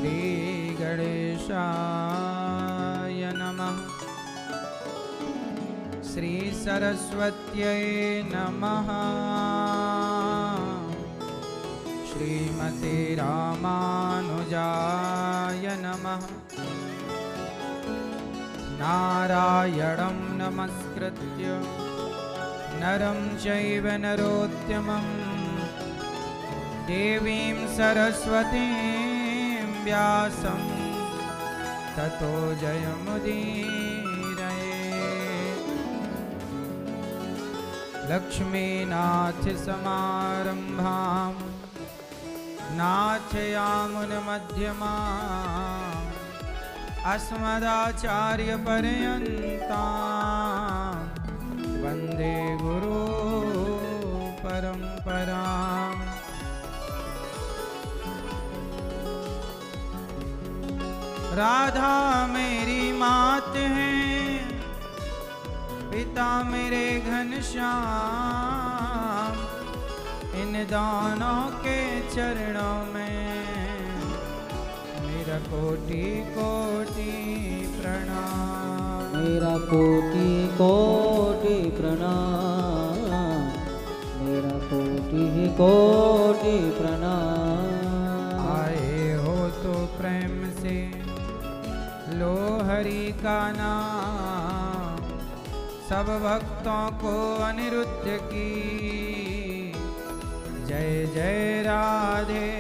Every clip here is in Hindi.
श्री गणेशाय नमः। श्री सरस्वत्यै नमः। श्रीमते रामानुजाय नमः। नारायणं नमस्कृत्य नरं चैव नरोत्तमं देवीं सरस्वतीं व्यासं ततो जयमुदीरये। लक्ष्मीनाथसमारम्भां नाथयामुनमध्यमाम् अस्मदाचार्यपर्यन्तां वन्दे गुरु परम्पराम्। राधा मेरी मात है, पिता मेरे घनश्याम। इन दोनों के चरणों में मेरा कोटि कोटि प्रणाम। मेरा कोटि कोटि प्रणाम। मेरा कोटि कोटि प्रणाम। आए हो तो प्रेम से लो हरि का नाम। सब भक्तों को अनिरुद्ध की जय जय राधे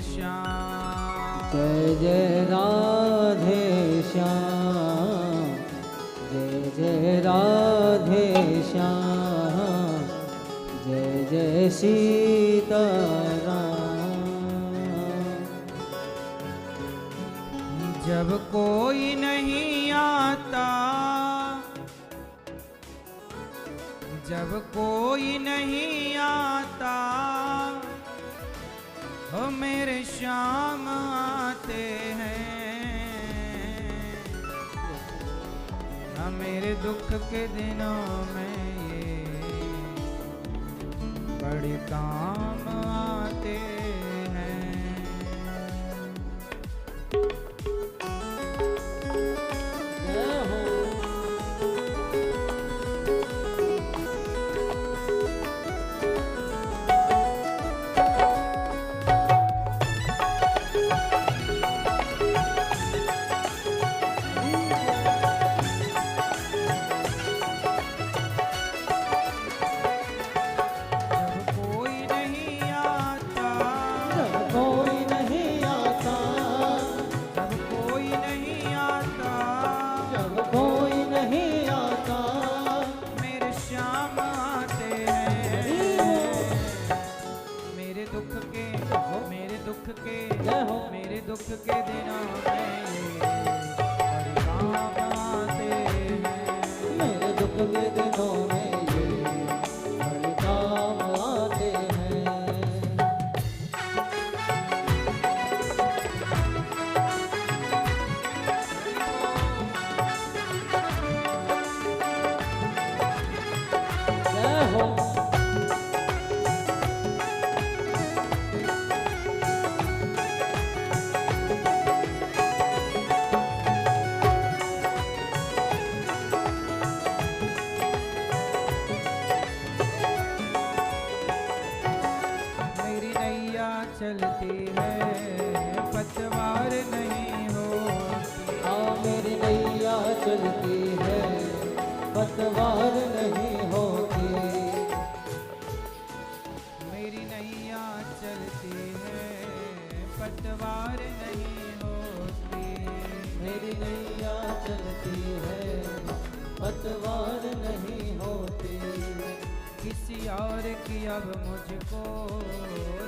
श्याम। जय जय राधे श्याम। जय जय राधे श्याम। जय जय सीताराम। जब कोई नहीं आता, जब कोई नहीं आता, हो मेरे श्याम आते हैं। न मेरे दुख के दिनों में ये बड़े काम आते हैं। मेरे दुख के दिनों में बड़े काम आते हैं। मेरे दुख के दिनों में ये बड़े काम आते हैं। जय हो। चलती है पतवार नहीं होती। हाँ मेरी नैया चलती है पतवार नहीं होती। मेरी नैया चलती है पतवार नहीं होती। मेरी नैया चलती है पतवार नहीं होती। किसी और की अब मुझको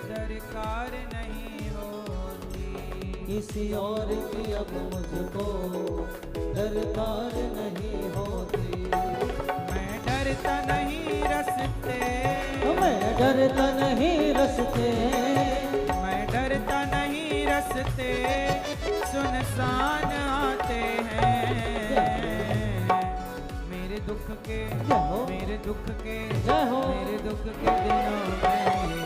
दरकार नहीं होती। किसी और की अब मुझको दरकार नहीं होती। मैं डरता नहीं रस्ते, मैं डरता नहीं रस्ते। मैं डरता नहीं रस्ते सुनसान आते हैं। मेरे दुख के मेरे दुख के मेरे दुख के दिनों में ये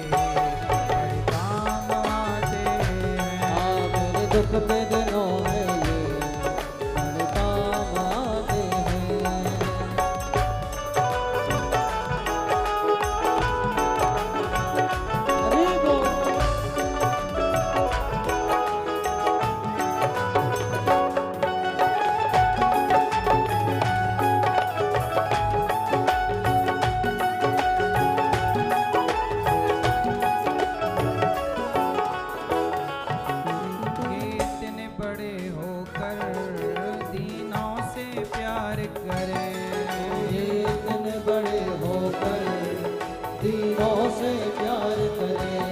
बड़े काम आते हैं। दुख के दिनों में ये बड़े काम आते हैं। हरि बोल। ये इतने बड़े होकर दीनों से प्यार करे, ये इतने बड़े होकर दीनों से प्यार करें।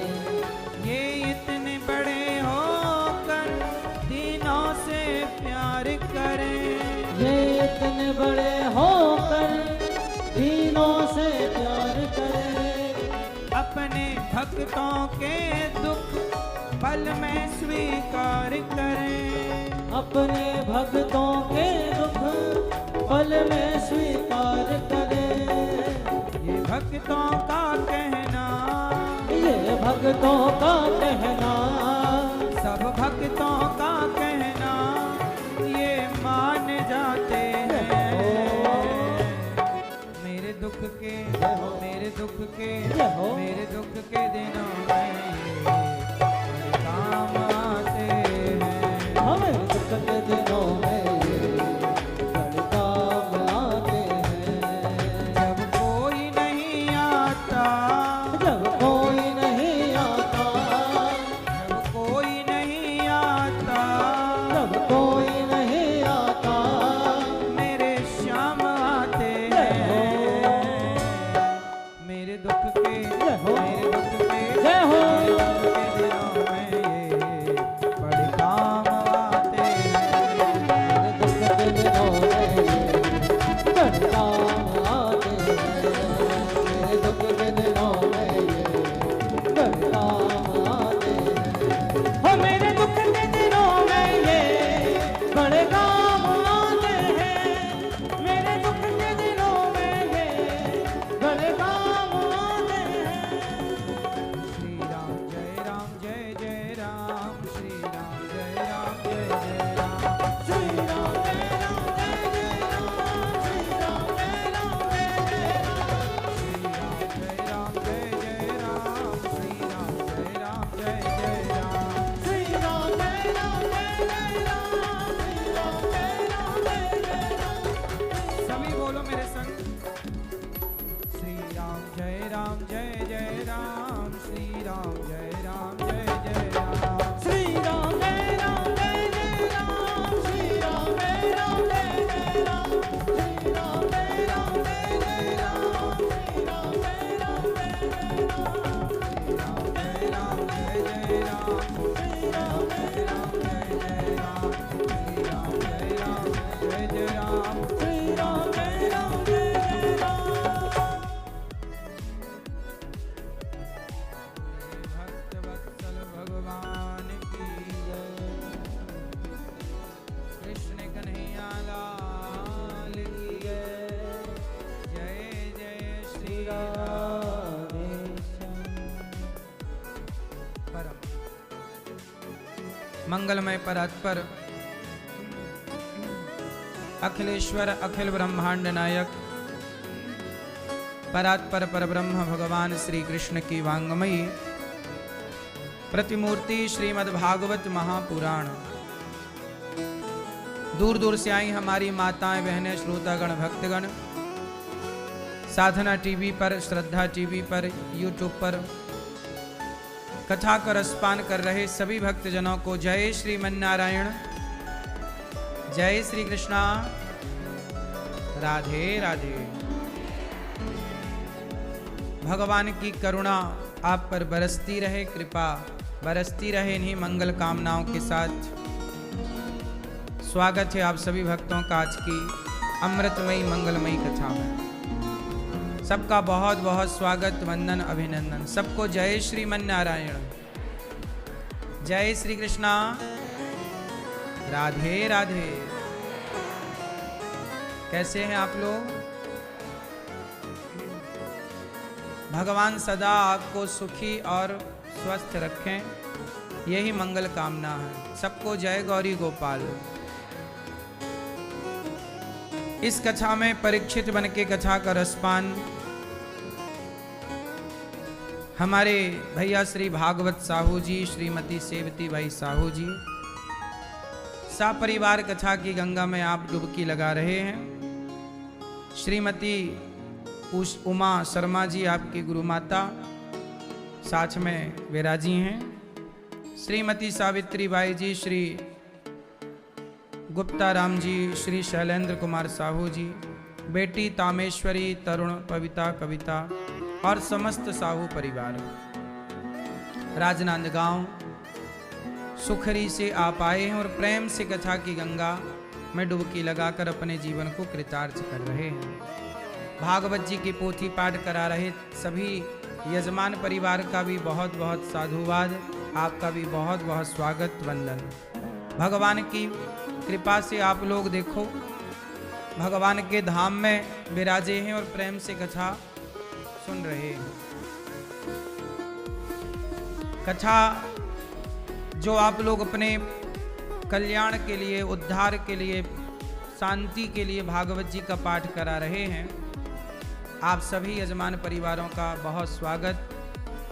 ये इतने बड़े होकर दीनों से प्यार करे, ये इतने बड़े होकर दीनों से प्यार करें। अपने भक्तों के दुख पल में स्वीकार करें, अपने भक्तों के दुख पल में स्वीकार करें। ये भक्तों का कहना, ये भक्तों का कहना, सब भक्तों का कहना ये मान जाते हैं। मेरे दुख के, मेरे दुख के, मेरे दुख के दिनों में ये बड़े काम आते हैं। हमें दुख के दिनों में ये बड़े काम आते हैं। जब कोई नहीं आता, जब कोई नहीं आता, जब कोई नहीं आता, जब कोई नहीं आता, मेरे श्याम आते हैं। मेरे दुख के, जय हो, मेरे दुख के, जय हो। मेरे दुख के दिनों में ये बड़े काम आते हैं। दुख के दिनों में ये बड़े काम आते हैं। मेरे दुख के दिनों में ये बड़े काम आते हैं। हो मेरे दुख के दिनों में ये बड़े काम आते हैं। मेरे दुख के दिनों में ये बड़े काम आते हैं। श्री राम जय राम जय जय राम, श्री राम जय राम जय जय राम, श्री राम जय राम जय जय राम, श्री राम जय राम जय जय राम, श्री राम जय राम जय जय राम, श्री राम जय राम जय जय राम। श्री राम जय राम जय जय राम, श्री राम जय राम जय जय राम। सभी बोलो मेरे संग, श्री राम जय राम जय जय राम, श्री राम जय राम जय जय राम, श्री राम जय राम जय जय राम, श्री राम जय राम जय जय राम, श्री राम जय राम जय जय राम, श्री राम जय राम जय जय राम, श्री राम जय राम जय जय राम, श्री राम जय राम जय जय राम, श्री राम जय राम जय जय राम। श्री राम जय राम जय जय राम। भक्त वत्सल भगवान की जय, कृष्ण कन्हैया लाल की जय, जय जय श्री राम। परम मंगलमय परात्पर अखिलेश्वर अखिल ब्रह्मांड नायक परात्पर परब्रह्म भगवान श्री कृष्ण की वांगमयी प्रतिमूर्ति श्रीमद् भागवत महापुराण। दूर दूर से आई हमारी माताएं बहनें श्रोतागण भक्तगण साधना टीवी पर, श्रद्धा टीवी पर, यूट्यूब पर कथा का रसपान कर रहे सभी भक्तजनों को जय श्रीमन्नारायण, जय श्री कृष्णा, राधे राधे। भगवान की करुणा आप पर बरसती रहे, कृपा बरसती रहे। इन्हीं मंगल कामनाओं के साथ स्वागत है आप सभी भक्तों का आज की अमृतमयी मंगलमयी कथा में। सबका बहुत बहुत स्वागत, वंदन, अभिनंदन। सबको जय श्रीमन्नारायण, जय श्री कृष्णा, राधे राधे। कैसे हैं आप लोग? भगवान सदा आपको सुखी और स्वस्थ रखें। यही मंगल कामना है। सबको जय गौरी गोपाल। इस कथा में परीक्षित बन के कथा का रसपान हमारे भैया श्री भागवत साहू जी, श्रीमती सेवती बाई साहू जी परिवार कथा की गंगा में आप डुबकी लगा रहे हैं। श्रीमती उमा शर्मा जी आपकी गुरु माता साथ में विराजी हैं। श्रीमती सावित्री बाई जी, श्री गुप्ता राम जी, श्री शैलेंद्र कुमार साहू जी, बेटी तामेश्वरी, तरुण, पविता, कविता और समस्त साहू परिवार राजनांदगांव सुखरी से आप आए हैं और प्रेम से कथा की गंगा में डुबकी लगाकर अपने जीवन को कृतार्थ कर रहे हैं। भागवत जी की पोथी पाठ करा रहे सभी यजमान परिवार का भी बहुत बहुत साधुवाद, आपका भी बहुत बहुत स्वागत वंदन। भगवान की कृपा से आप लोग देखो भगवान के धाम में विराजे हैं और प्रेम से कथा सुन रहे हैं। कथा जो आप लोग अपने कल्याण के लिए, उद्धार के लिए, शांति के लिए भागवत जी का पाठ करा रहे हैं, आप सभी यजमान परिवारों का बहुत स्वागत,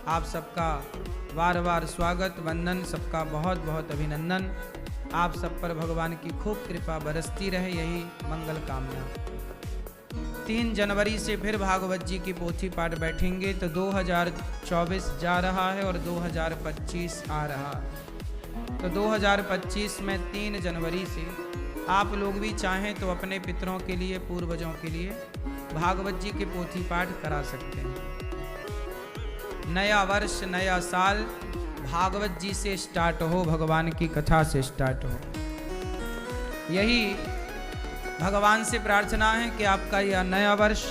आप सबका बार बार स्वागत वंदन, सबका बहुत बहुत अभिनंदन। आप सब पर भगवान की खूब कृपा बरसती रहे, यही मंगल कामना। 3 जनवरी से फिर भागवत जी की पोथी पाठ बैठेंगे तो 2024 जा रहा है और 2025 आ रहा है। तो 2025 में 3 जनवरी से आप लोग भी चाहें तो अपने पितरों के लिए, पूर्वजों के लिए भागवत जी के पोथी पाठ करा सकते हैं। नया वर्ष, नया साल भागवत जी से स्टार्ट हो, भगवान की कथा से स्टार्ट हो। यही भगवान से प्रार्थना है कि आपका यह नया वर्ष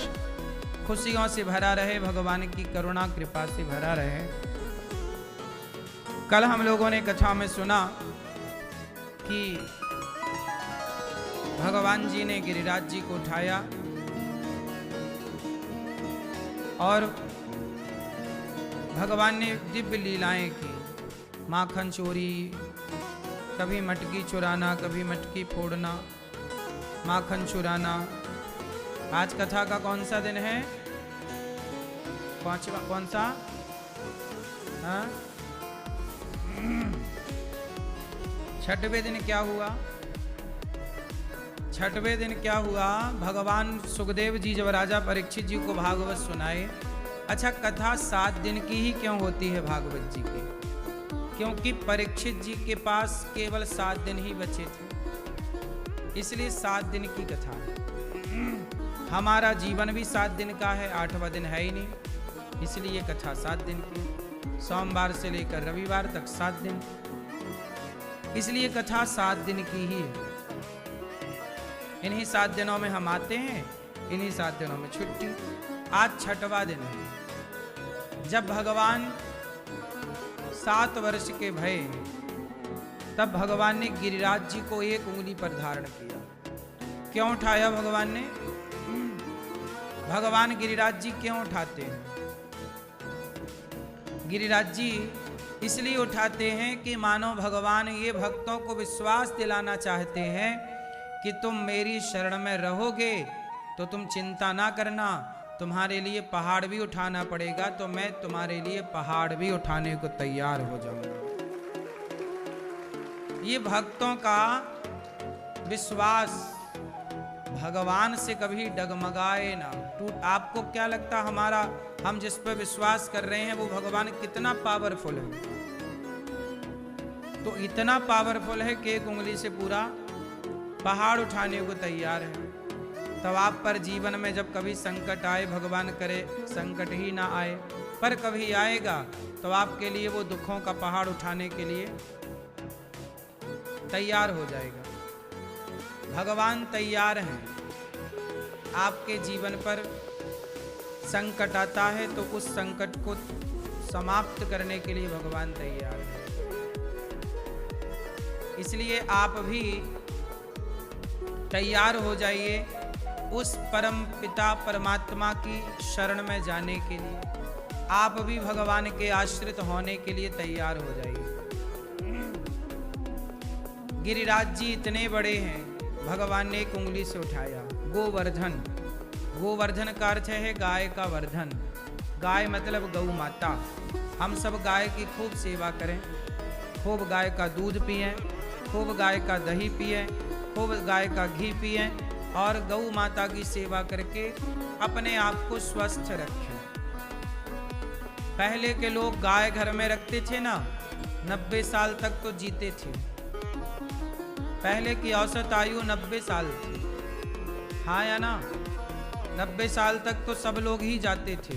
खुशियों से भरा रहे, भगवान की करुणा कृपा से भरा रहे। कल हम लोगों ने कथा में सुना कि भगवान जी ने गिरिराज जी को उठाया और भगवान ने दिव्य लीलाएं की। माखन चोरी, कभी मटकी चुराना, कभी मटकी फोड़ना, माखन चुराना। आज कथा का कौन सा दिन है? पांचवा कौन सा? हाँ, छठवें दिन क्या हुआ? छठवें दिन क्या हुआ? भगवान सुखदेव जी जब राजा परीक्षित जी को भागवत सुनाए। अच्छा, कथा 7 दिन की ही क्यों होती है भागवत जी की? क्योंकि परीक्षित जी के पास केवल 7 दिन ही बचे थे, इसलिए 7 दिन की कथा है। हमारा जीवन भी 7 दिन का है, 8वां दिन है ही नहीं, इसलिए कथा 7 दिन की। सोमवार से लेकर रविवार तक 7 दिन, इसलिए कथा 7 दिन की ही है। इन्हीं 7 दिनों में हम आते हैं, इन्हीं 7 दिनों में छुट्टी। आज 6वां दिन है। जब भगवान 7 वर्ष के भये तब भगवान ने गिरिराज जी को 1 उंगली पर धारण किया। क्यों उठाया भगवान ने? भगवान गिरिराज जी क्यों उठाते हैं? गिरिराज जी इसलिए उठाते हैं कि मानो भगवान ये भक्तों को विश्वास दिलाना चाहते हैं कि तुम मेरी शरण में रहोगे तो तुम चिंता ना करना, तुम्हारे लिए पहाड़ भी उठाना पड़ेगा तो मैं तुम्हारे लिए पहाड़ भी उठाने को तैयार हो जाऊंगा। ये भक्तों का विश्वास भगवान से कभी डगमगाए ना, टूट। आपको क्या लगता हमारा, हम जिस पर विश्वास कर रहे हैं वो भगवान कितना पावरफुल है? तो इतना पावरफुल है कि 1 उंगली से पूरा पहाड़ उठाने को तैयार है। तब आप पर जीवन में जब कभी संकट आए, भगवान करे संकट ही ना आए, पर कभी आएगा तो आपके लिए वो दुखों का पहाड़ उठाने के लिए तैयार हो जाएगा। भगवान तैयार हैं। आपके जीवन पर संकट आता है तो उस संकट को समाप्त करने के लिए भगवान तैयार है। इसलिए आप भी तैयार हो जाइए उस परम पिता परमात्मा की शरण में जाने के लिए। आप भी भगवान के आश्रित होने के लिए तैयार हो जाइए। गिरिराज जी इतने बड़े हैं, भगवान ने एक उंगली से उठाया। गोवर्धन, गोवर्धन का अर्थ है गाय का वर्धन। गाय मतलब गौ माता। हम सब गाय की खूब सेवा करें, खूब गाय का दूध पिएं, खूब गाय का दही पिएं, खूब गाय का घी पिएं और गौ माता की सेवा करके अपने आप को स्वस्थ रखें। पहले के लोग गाय घर में रखते थे ना, 90 साल तक तो जीते थे। पहले की औसत आयु 90 साल थी, हाँ या ना? 90 साल तक तो सब लोग ही जाते थे।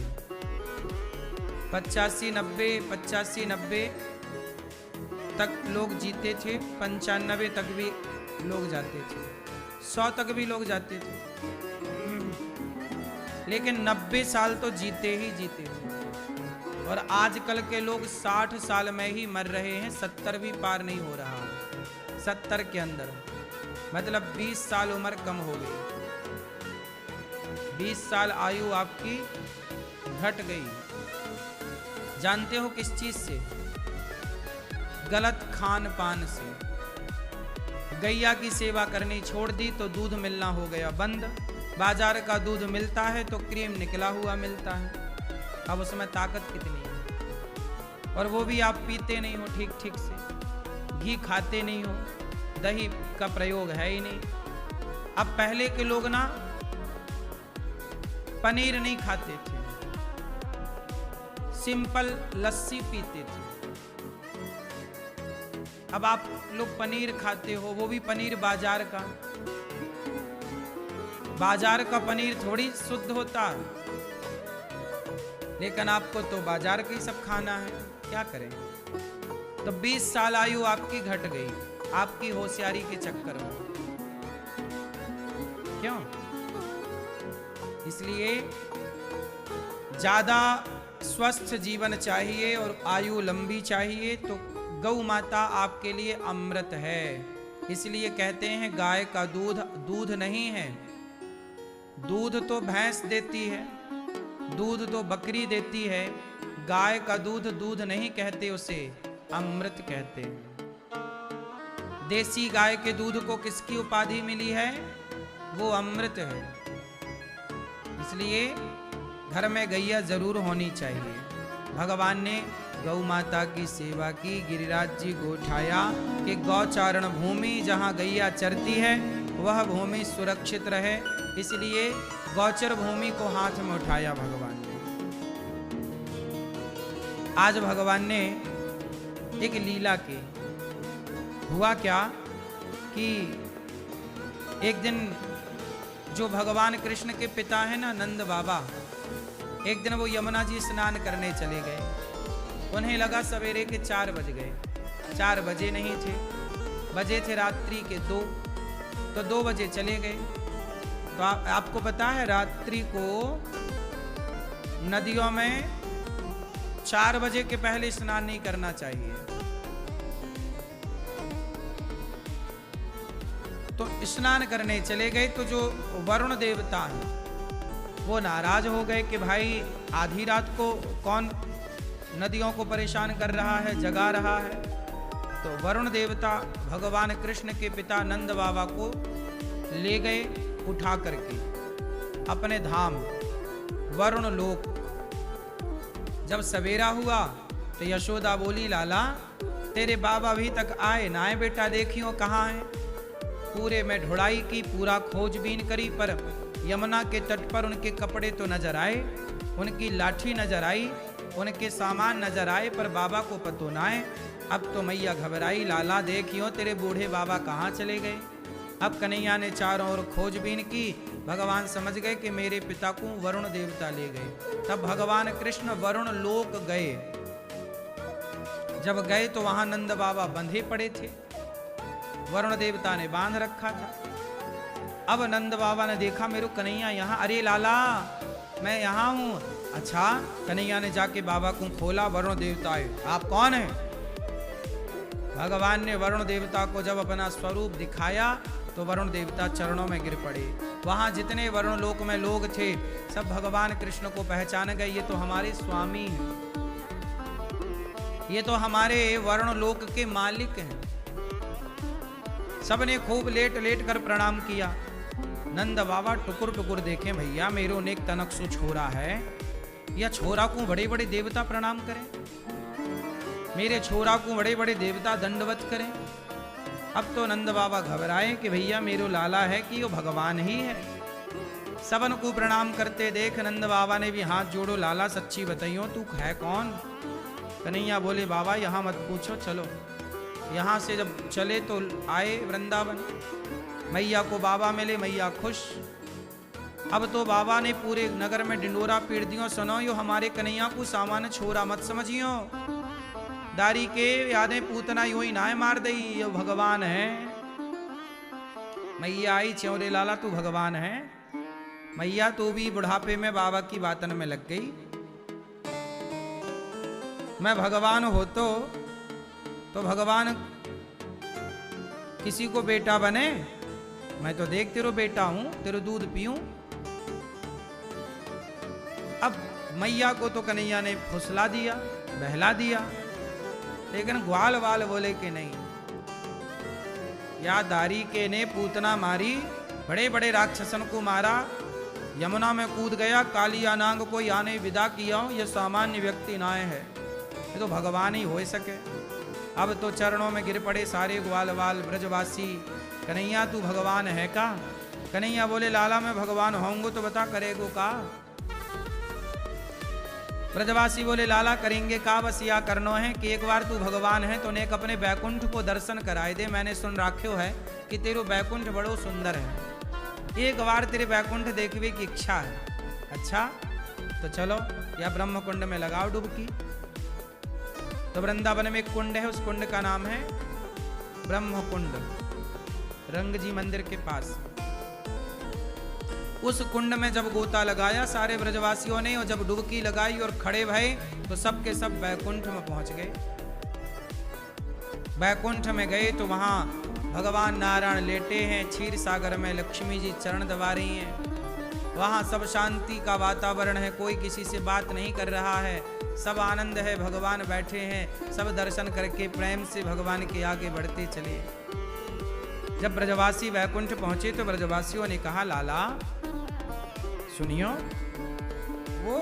85-90 तक लोग जीते थे, 95 तक भी लोग जाते थे, 100 तक भी लोग जाते थे, लेकिन 90 साल तो जीते ही जीते थे। और आजकल के लोग 60 साल में ही मर रहे हैं, 70 भी पार नहीं हो रहा है। 70 के अंदर मतलब 20 साल उम्र कम हो गई, 20 साल आयु आपकी घट गई। जानते हो किस चीज से? गलत खान पान से। गैया की सेवा करनी छोड़ दी तो दूध मिलना हो गया बंद। बाजार का दूध मिलता है तो क्रीम निकला हुआ मिलता है। अब उसमें ताकत कितनी है? और वो भी आप पीते नहीं हो ठीक ठीक से, घी खाते नहीं हो, दही का प्रयोग है ही नहीं। अब पहले के लोग ना पनीर नहीं खाते थे, सिंपल लस्सी पीते थे। अब आप लोग पनीर खाते हो, वो भी पनीर बाजार का। बाजार का पनीर थोड़ी शुद्ध होता है, लेकिन आपको तो बाजार का ही सब खाना है, क्या करें? तो 20 साल आयु आपकी घट गई, आपकी होशियारी के चक्कर में। क्यों? इसलिए ज्यादा स्वस्थ जीवन चाहिए और आयु लंबी चाहिए तो गौ माता आपके लिए अमृत है। इसलिए कहते हैं गाय का दूध दूध नहीं है, दूध तो भैंस देती है, दूध तो बकरी देती है। गाय का दूध दूध नहीं कहते, उसे अमृत कहते हैं। देसी गाय के दूध को किसकी उपाधि मिली है? वो अमृत है। इसलिए घर में गैया जरूर होनी चाहिए। भगवान ने गौ माता की सेवा की। गिरिराज जी गोठाया कि गौचारण भूमि जहाँ गैया चरती है वह भूमि सुरक्षित रहे, इसलिए गौचर भूमि को हाथ में उठाया भगवान ने। आज भगवान ने एक लीला की। हुआ क्या कि एक दिन जो भगवान कृष्ण के पिता है ना, नंद बाबा, एक दिन वो यमुना जी स्नान करने चले गए। उन्हें लगा सवेरे के 4 बज गए, 4 बजे नहीं थे, बजे थे रात्रि के 2, तो 2 बजे चले गए। तो आपको पता है रात्रि को नदियों में 4 बजे के पहले स्नान नहीं करना चाहिए। तो स्नान करने चले गए तो जो वरुण देवता है वो नाराज हो गए कि भाई आधी रात को कौन नदियों को परेशान कर रहा है, जगा रहा है। तो वरुण देवता भगवान कृष्ण के पिता नंद बाबा को ले गए उठा करके अपने धाम वरुण लोक। जब सवेरा हुआ तो यशोदा बोली, लाला तेरे बाबा अभी तक आए ना है बेटा, देखियो कहाँ है। पूरे में ढुड़ाई की, पूरा खोजबीन करी, पर यमुना के तट पर उनके कपड़े तो नजर आए, उनकी लाठी नजर आई, उनके सामान नजर आए, पर बाबा को पतो ना है। अब तो मैया घबराई, लाला देखियो तेरे बूढ़े बाबा कहाँ चले गए। अब कन्हैया ने चारों ओर खोजबीन की। भगवान समझ गए कि मेरे पिता को वरुण देवता ले गए। तब भगवान कृष्ण वरुण लोक गए। जब गए तो वहां नंद बाबा बंधे पड़े थे, वरुण देवता ने बांध रखा था। अब नंद बाबा ने देखा मेरे कन्हैया यहाँ, अरे लाला मैं यहाँ हूँ। अच्छा, कन्हैया ने जाके बाबा को खोला, वरुण देवता है, आप कौन हैं? भगवान ने वरुण देवता को जब अपना स्वरूप दिखाया तो वरुण देवता चरणों में गिर पड़े। वहां जितने वरुण लोक में लोग थे सब भगवान कृष्ण को पहचान गए, ये तो हमारे स्वामी हैं, ये तो हमारे वरुण लोक के मालिक हैं। सबने खूब लेट लेट कर प्रणाम किया। नंद बाबा टुकुर टुकुर देखे, भैया मेरो नेक तनक सो छोरा है, या छोरा को बड़े बड़े देवता प्रणाम करें, मेरे छोरा को बड़े बड़े देवता दंडवत करें। अब तो नंद बाबा घबराए कि भैया मेरो लाला है कि वो भगवान ही है। सबन को प्रणाम करते देख नंद बाबा ने भी हाथ जोड़ो, लाला सच्ची बताइयो तू है कौन। कन्हैया बोले बाबा यहाँ मत पूछो, चलो। यहाँ से जब चले तो आए वृंदावन, मैया को बाबा मिले, मैया खुश। अब तो बाबा ने पूरे नगर में डिंडोरा पीट दियो, सुनो यो हमारे कन्हैया को सामान्य छोरा मत समझियो, दारी के यादें पूतना यूं ही ना मार दई, यो भगवान है। मैया आई, च्योरे लाला तू भगवान है। मैया तू भी बुढ़ापे में बाबा की बातन में लग गई। मैं भगवान हो तो भगवान किसी को बेटा बने, मैं तो देख तेरो बेटा हूं, तेरो दूध पीऊं। अब मैया को तो कन्हैया ने फुसला दिया, बहला दिया, लेकिन ग्वाल वाल बोले कि नहीं, या दारी के ने पूतना मारी, बड़े बड़े राक्षसन को मारा, यमुना में कूद गया, कालिया नांग को याने विदा किया, यह सामान्य व्यक्ति ना है, ये तो भगवान ही हो सके। अब तो चरणों में गिर पड़े सारे ग्वाल वाल ब्रजवासी, कन्हैया तू भगवान है का। कन्हैया बोले लाला मैं भगवान होऊंगा तो बता करेगो का। ब्रजवासी बोले लाला करेंगे का, बस या करनो है कि एक बार तू भगवान है तो नेक अपने बैकुंठ को दर्शन कराए दे। मैंने सुन राख्यो है कि तेरो बैकुंठ बड़ो सुंदर है, एक बार तेरे बैकुंठ देखने की इच्छा है। अच्छा तो चलो या ब्रह्म कुंड में लगाओ डुबकी। तो वृंदावन में एक कुंड है, उस कुंड का नाम है ब्रह्म कुंड, रंग जी मंदिर के पास। उस कुंड में जब गोता लगाया सारे ब्रजवासियों ने, और जब डुबकी लगाई और खड़े भये तो सब के सब बैकुंठ में पहुंच गए। बैकुंठ में गए तो वहां भगवान नारायण लेटे हैं, क्षीर सागर में लक्ष्मी जी चरण दबा रही हैं। वहां सब शांति का वातावरण है, कोई किसी से बात नहीं कर रहा है, सब आनंद है, भगवान बैठे हैं। सब दर्शन करके प्रेम से भगवान के आगे बढ़ते चले। जब ब्रजवासी वैकुंठ पहुंचे तो ब्रजवासियों ने कहा लाला सुनियो, वो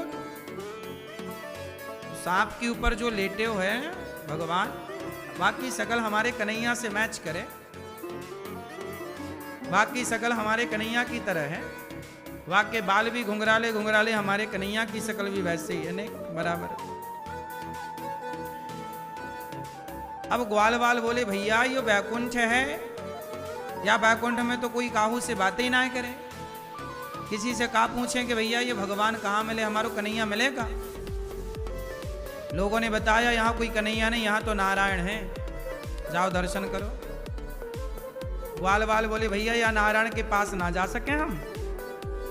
सांप के ऊपर जो लेटे हुए हैं भगवान, बाकी सकल हमारे कन्हैया से मैच करे, बाकी सकल हमारे कन्हैया की तरह है, वाके बाल भी घुंघराले घुंघराले हमारे कन्हैया की शकल भी वैसे ही है, नहीं बराबर। अब ग्वाल बाल बोले भैया ये बैकुंठ है, या बैकुंठ में तो कोई काहू से बातें ही ना करे, किसी से का पूछें कि भैया ये भगवान कहाँ मिले, हमारो कन्हैया मिलेगा। लोगों ने बताया यहाँ कोई कन्हैया नहीं, यहाँ तो नारायण है, जाओ दर्शन करो। ग्वाल बाल बोले भैया या नारायण के पास ना जा सके हम।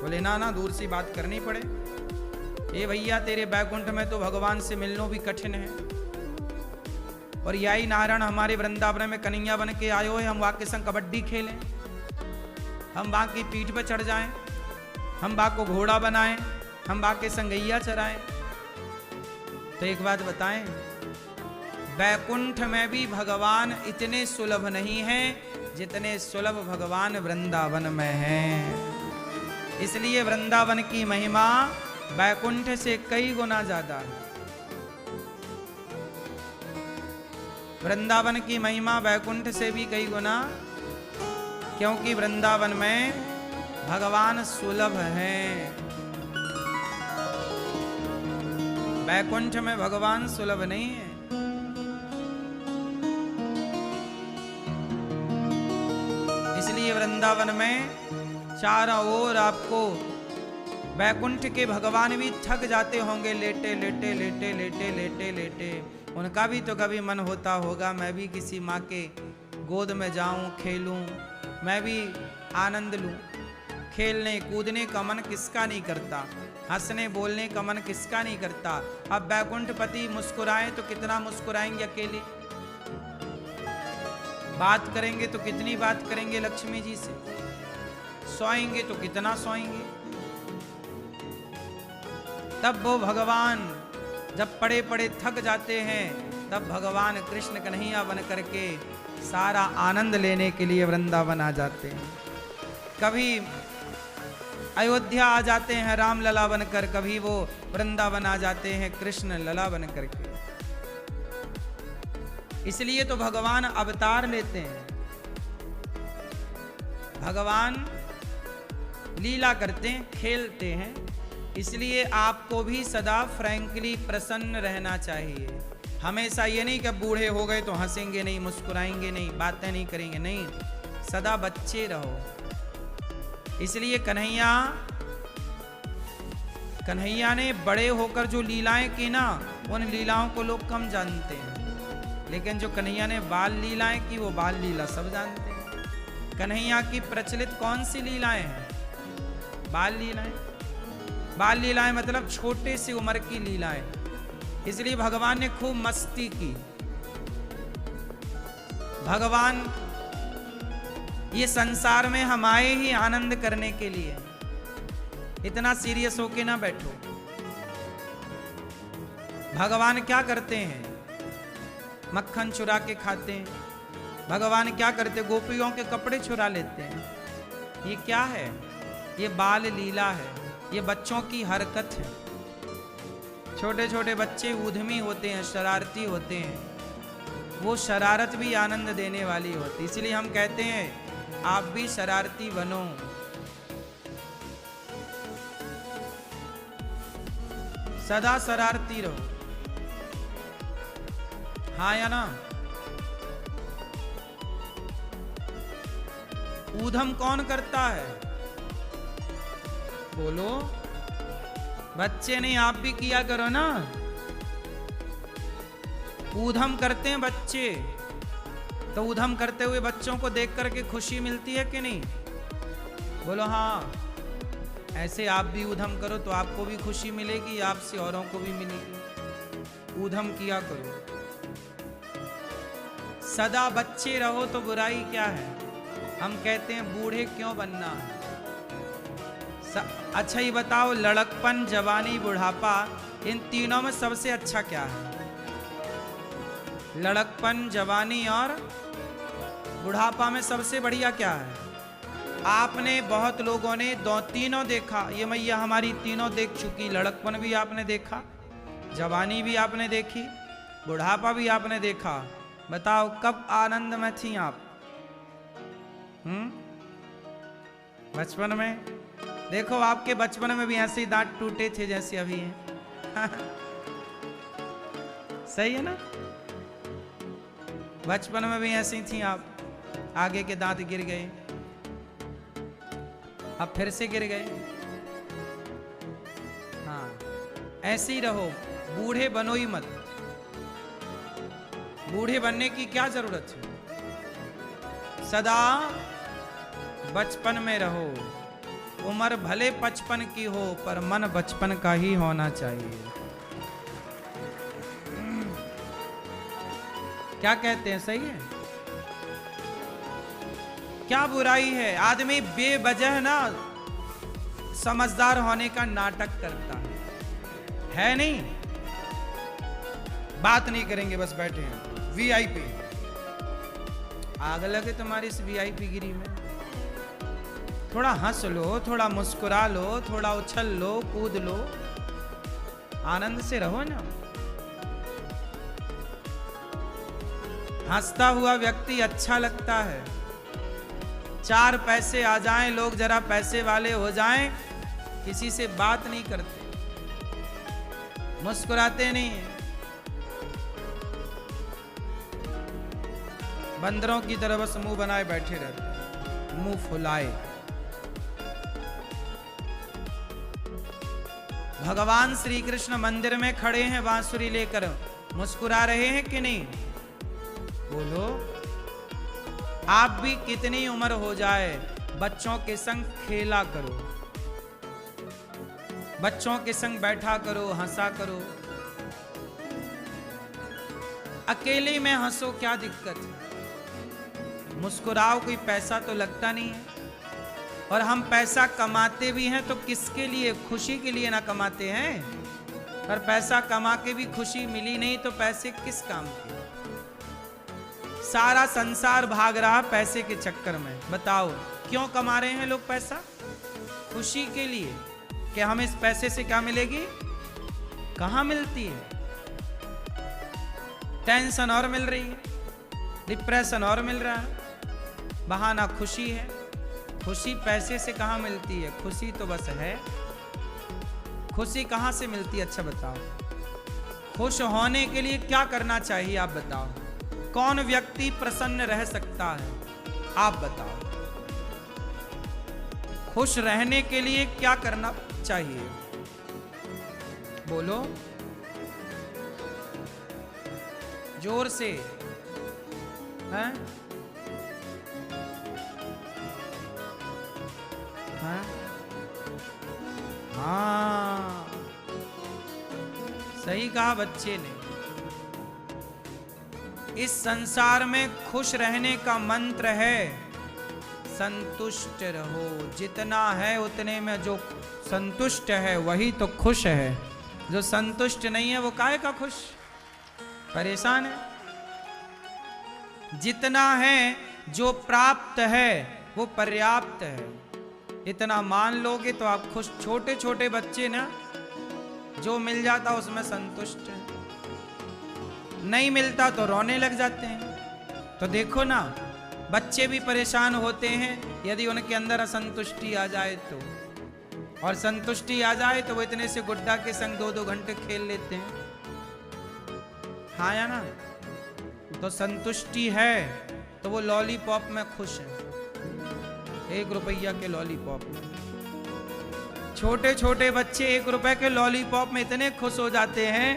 बोले ना ना दूर से बात करनी पड़े। ये भैया तेरे बैकुंठ में तो भगवान से मिलना भी कठिन है, और यही नारायण हमारे वृंदावन में कन्हैया बन के आयो है, हम वहाँ के संग कबड्डी खेलें, हम वहाँ की पीठ पर चढ़ जाएं, हम वहाँ को घोड़ा बनाएं, हम वहाँ के संग गैया चराएं। तो एक बात बताएं, बैकुंठ में भी भगवान इतने सुलभ नहीं है जितने सुलभ भगवान वृंदावन में हैं। इसलिए वृंदावन की महिमा बैकुंठ से कई गुना ज्यादा है। वृंदावन की महिमा बैकुंठ से भी कई गुना, क्योंकि वृंदावन में भगवान सुलभ हैं, बैकुंठ में भगवान सुलभ नहीं है। इसलिए वृंदावन में चारों ओर आपको बैकुंठ के भगवान भी थक जाते होंगे, लेटे लेटे लेटे लेटे लेटे लेटे। उनका भी तो कभी मन होता होगा मैं भी किसी माँ के गोद में जाऊं, खेलूं, मैं भी आनंद लूं। खेलने कूदने का मन किसका नहीं करता, हंसने बोलने का मन किसका नहीं करता। अब बैकुंठपति मुस्कुराएं तो कितना मुस्कुराएंगे अकेले, बात करेंगे तो कितनी बात करेंगे लक्ष्मी जी से, सोएंगे तो कितना सोएंगे। तब वो भगवान जब पड़े पड़े थक जाते हैं, तब भगवान कृष्ण कन्हैया बन करके सारा आनंद लेने के लिए वृंदावन आ जाते हैं। कभी अयोध्या आ जाते हैं राम लला बनकर, कभी वो वृंदावन आ जाते हैं कृष्ण लला बन करके। इसलिए तो भगवान अवतार लेते हैं, भगवान लीला करते हैं, खेलते हैं। इसलिए आपको भी सदा फ्रैंकली प्रसन्न रहना चाहिए। हमेशा ये नहीं कि बूढ़े हो गए तो हंसेंगे नहीं, मुस्कुराएंगे नहीं, बातें नहीं करेंगे, नहीं, सदा बच्चे रहो। इसलिए कन्हैया ने बड़े होकर जो लीलाएं की ना, उन लीलाओं को लोग कम जानते हैं, लेकिन जो कन्हैया ने बाल लीलाएं की वो बाल लीला सब जानते हैं। कन्हैया की प्रचलित कौन सी लीलाएं हैं? बाल लीलाएं। बाल लीलाएं मतलब छोटे सी उम्र की लीलाएं। इसलिए भगवान ने खूब मस्ती की। भगवान ये संसार में हम आए ही आनंद करने के लिए। इतना सीरियस होके ना बैठो। भगवान क्या करते हैं? मक्खन चुरा के खाते हैं। भगवान क्या करते? गोपियों के कपड़े चुरा लेते हैं। ये क्या है? ये बाल लीला है, ये बच्चों की हरकत है। छोटे छोटे बच्चे ऊधमी होते हैं, शरारती होते हैं। वो शरारत भी आनंद देने वाली होती। इसलिए हम कहते हैं आप भी शरारती बनो। सदा शरारती रहो। हाँ या ना? ऊधम कौन करता है? बोलो। बच्चे नहीं, आप भी किया करो ना। ऊधम करते हैं बच्चे, तो ऊधम करते हुए बच्चों को देख करके खुशी मिलती है कि नहीं? बोलो हाँ। ऐसे आप भी ऊधम करो तो आपको भी खुशी मिलेगी, आपसे औरों को भी मिलेगी। ऊधम किया करो। सदा बच्चे रहो तो बुराई क्या है? हम कहते हैं बूढ़े क्यों बनना है? अच्छा ये बताओ, लड़कपन, जवानी, बुढ़ापा, इन तीनों में सबसे अच्छा क्या है? लड़कपन, जवानी और बुढ़ापा में सबसे बढ़िया क्या है? आपने बहुत लोगों ने तीनों देखा। ये मैया हमारी तीनों देख चुकी। लड़कपन भी आपने देखा, जवानी भी आपने देखी, बुढ़ापा भी आपने देखा। बताओ कब आनंद में थी आप? बचपन में। देखो आपके बचपन में भी ऐसे ही दांत टूटे थे जैसे अभी हैं। सही है ना? बचपन में भी ऐसी थी आप। आगे के दांत गिर गए, अब फिर से गिर गए। हाँ, ऐसे ही रहो। बूढ़े बनो ही मत। बूढ़े बनने की क्या जरूरत है? सदा बचपन में रहो। उम्र भले 55 की हो, पर मन बचपन का ही होना चाहिए। क्या कहते हैं? सही है? क्या बुराई है? आदमी बेवजह ना समझदार होने का नाटक करता है नहीं? बात नहीं करेंगे, बस बैठे हैं। वीआईपी। आग लगे तुम्हारी इस वीआईपी गिरी में। थोड़ा हंस लो, थोड़ा मुस्कुरा लो, थोड़ा उछल लो, कूद लो, आनंद से रहो ना। हंसता हुआ व्यक्ति अच्छा लगता है। 4 पैसे आ जाएं, लोग जरा पैसे वाले हो जाएं, किसी से बात नहीं करते, मुस्कुराते नहीं हैं। बंदरों की तरह बस मुंह बनाए बैठे रहते, मुंह फुलाए। भगवान श्री कृष्ण मंदिर में खड़े हैं बांसुरी लेकर, मुस्कुरा रहे हैं कि नहीं? बोलो। आप भी कितनी उम्र हो जाए, बच्चों के संग खेला करो, बच्चों के संग बैठा करो, हंसा करो। अकेले में हंसो, क्या दिक्कत है? मुस्कुराओ, कोई पैसा तो लगता नहीं है। और हम पैसा कमाते भी हैं तो किसके लिए? खुशी के लिए ना कमाते हैं। पर पैसा कमा के भी खुशी मिली नहीं तो पैसे किस काम के? सारा संसार भाग रहा पैसे के चक्कर में। बताओ क्यों कमा रहे हैं लोग पैसा? खुशी के लिए कि हमें इस पैसे से क्या मिलेगी? कहां मिलती है? टेंशन और मिल रही है, डिप्रेशन और मिल रहा है, बहाना खुशी है। खुशी पैसे से कहां मिलती है? खुशी तो बस है। खुशी कहां से मिलती है? अच्छा बताओ, खुश होने के लिए क्या करना चाहिए? आप बताओ, कौन व्यक्ति प्रसन्न रह सकता है? आप बताओ, खुश रहने के लिए क्या करना चाहिए? बोलो जोर से। हैं? हैं? हाँ, सही कहा बच्चे ने। इस संसार में खुश रहने का मंत्र है संतुष्ट रहो। जितना है उतने में जो संतुष्ट है वही तो खुश है। जो संतुष्ट नहीं है वो काहे का खुश? परेशान है। जितना है जो प्राप्त है वो पर्याप्त है, इतना मान लोगे तो आप खुश। छोटे छोटे बच्चे ना, जो मिल जाता उसमें संतुष्ट है, नहीं मिलता तो रोने लग जाते हैं। तो देखो ना, बच्चे भी परेशान होते हैं यदि उनके अंदर असंतुष्टि आ जाए तो। और संतुष्टि आ जाए तो वो इतने से गुड्डा के संग 2-2 घंटे खेल लेते हैं। हाँ या ना? तो संतुष्टि है तो वो लॉलीपॉप में खुश है, 1 रुपया के लॉलीपॉप में। छोटे छोटे बच्चे 1 रुपए के लॉलीपॉप में इतने खुश हो जाते हैं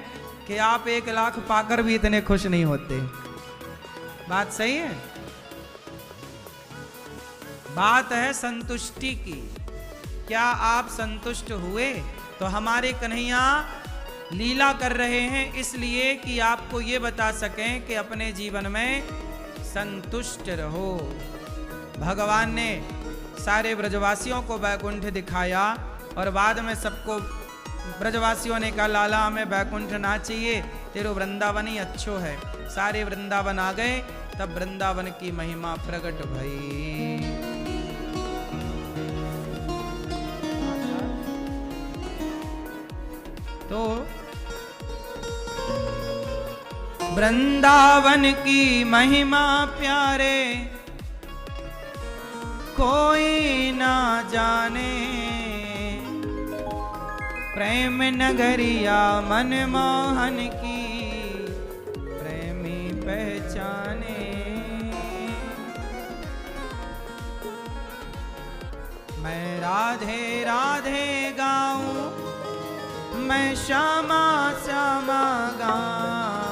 कि आप 1 लाख पाकर भी इतने खुश नहीं होते। बात सही है? बात है संतुष्टि की। क्या आप संतुष्ट हुए? तो हमारे कन्हैया लीला कर रहे हैं इसलिए कि आपको ये बता सकें कि अपने जीवन में संतुष्ट रहो। भगवान ने सारे ब्रजवासियों को वैकुंठ दिखाया और बाद में सबको ब्रजवासियों ने कहा लाला हमें वैकुंठ ना चाहिए, तेरो वृंदावन ही अच्छो है। सारे वृंदावन आ गए, तब वृंदावन की महिमा प्रकट भई। तो वृंदावन की महिमा प्यारे कोई ना जाने, प्रेम नगरिया मनमोहन की प्रेमी पहचाने। मैं राधे राधे गाऊं, मैं श्यामा श्यामा गाऊं।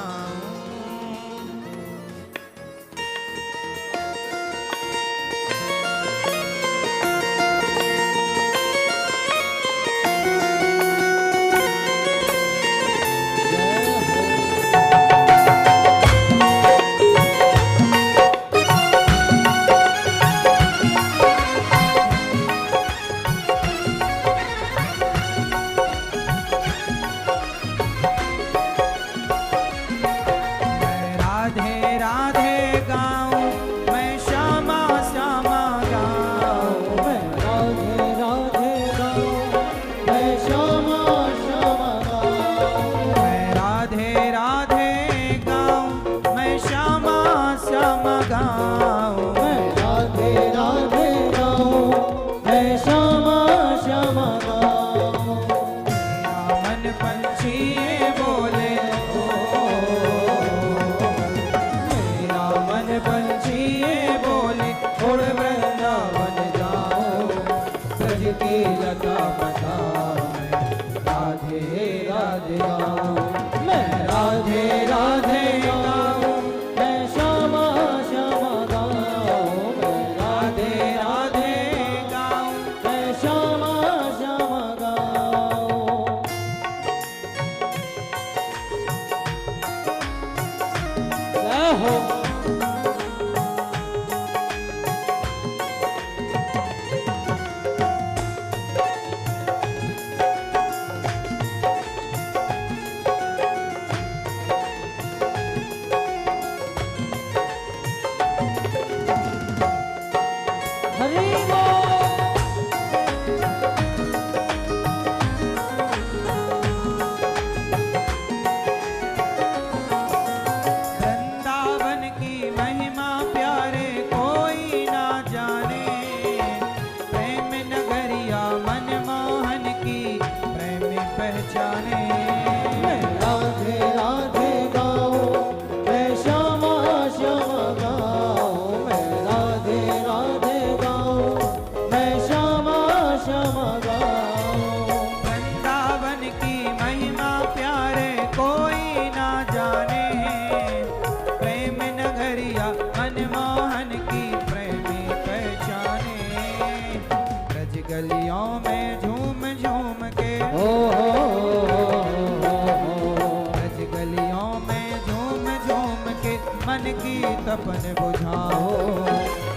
सपन बुझाओ,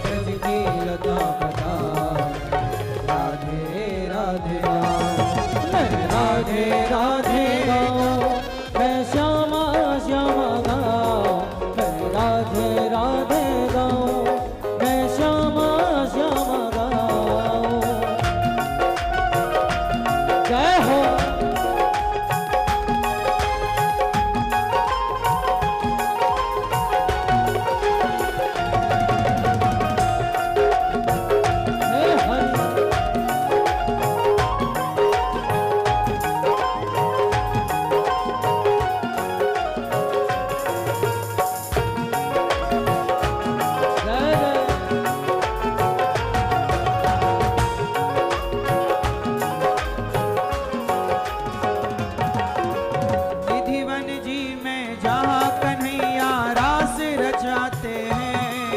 ब्रज की लता पता राधे राधे गाओ। मैं राधे राधे गाओ, मैं श्यामा श्यामा गाओ। मैं राधे राधे गाओ, मैं श्यामा श्यामा गाओ। जय हो। हे हरि। जय जय। निधिवन जी में जहाँ कन्हैया रास रचाते हैं,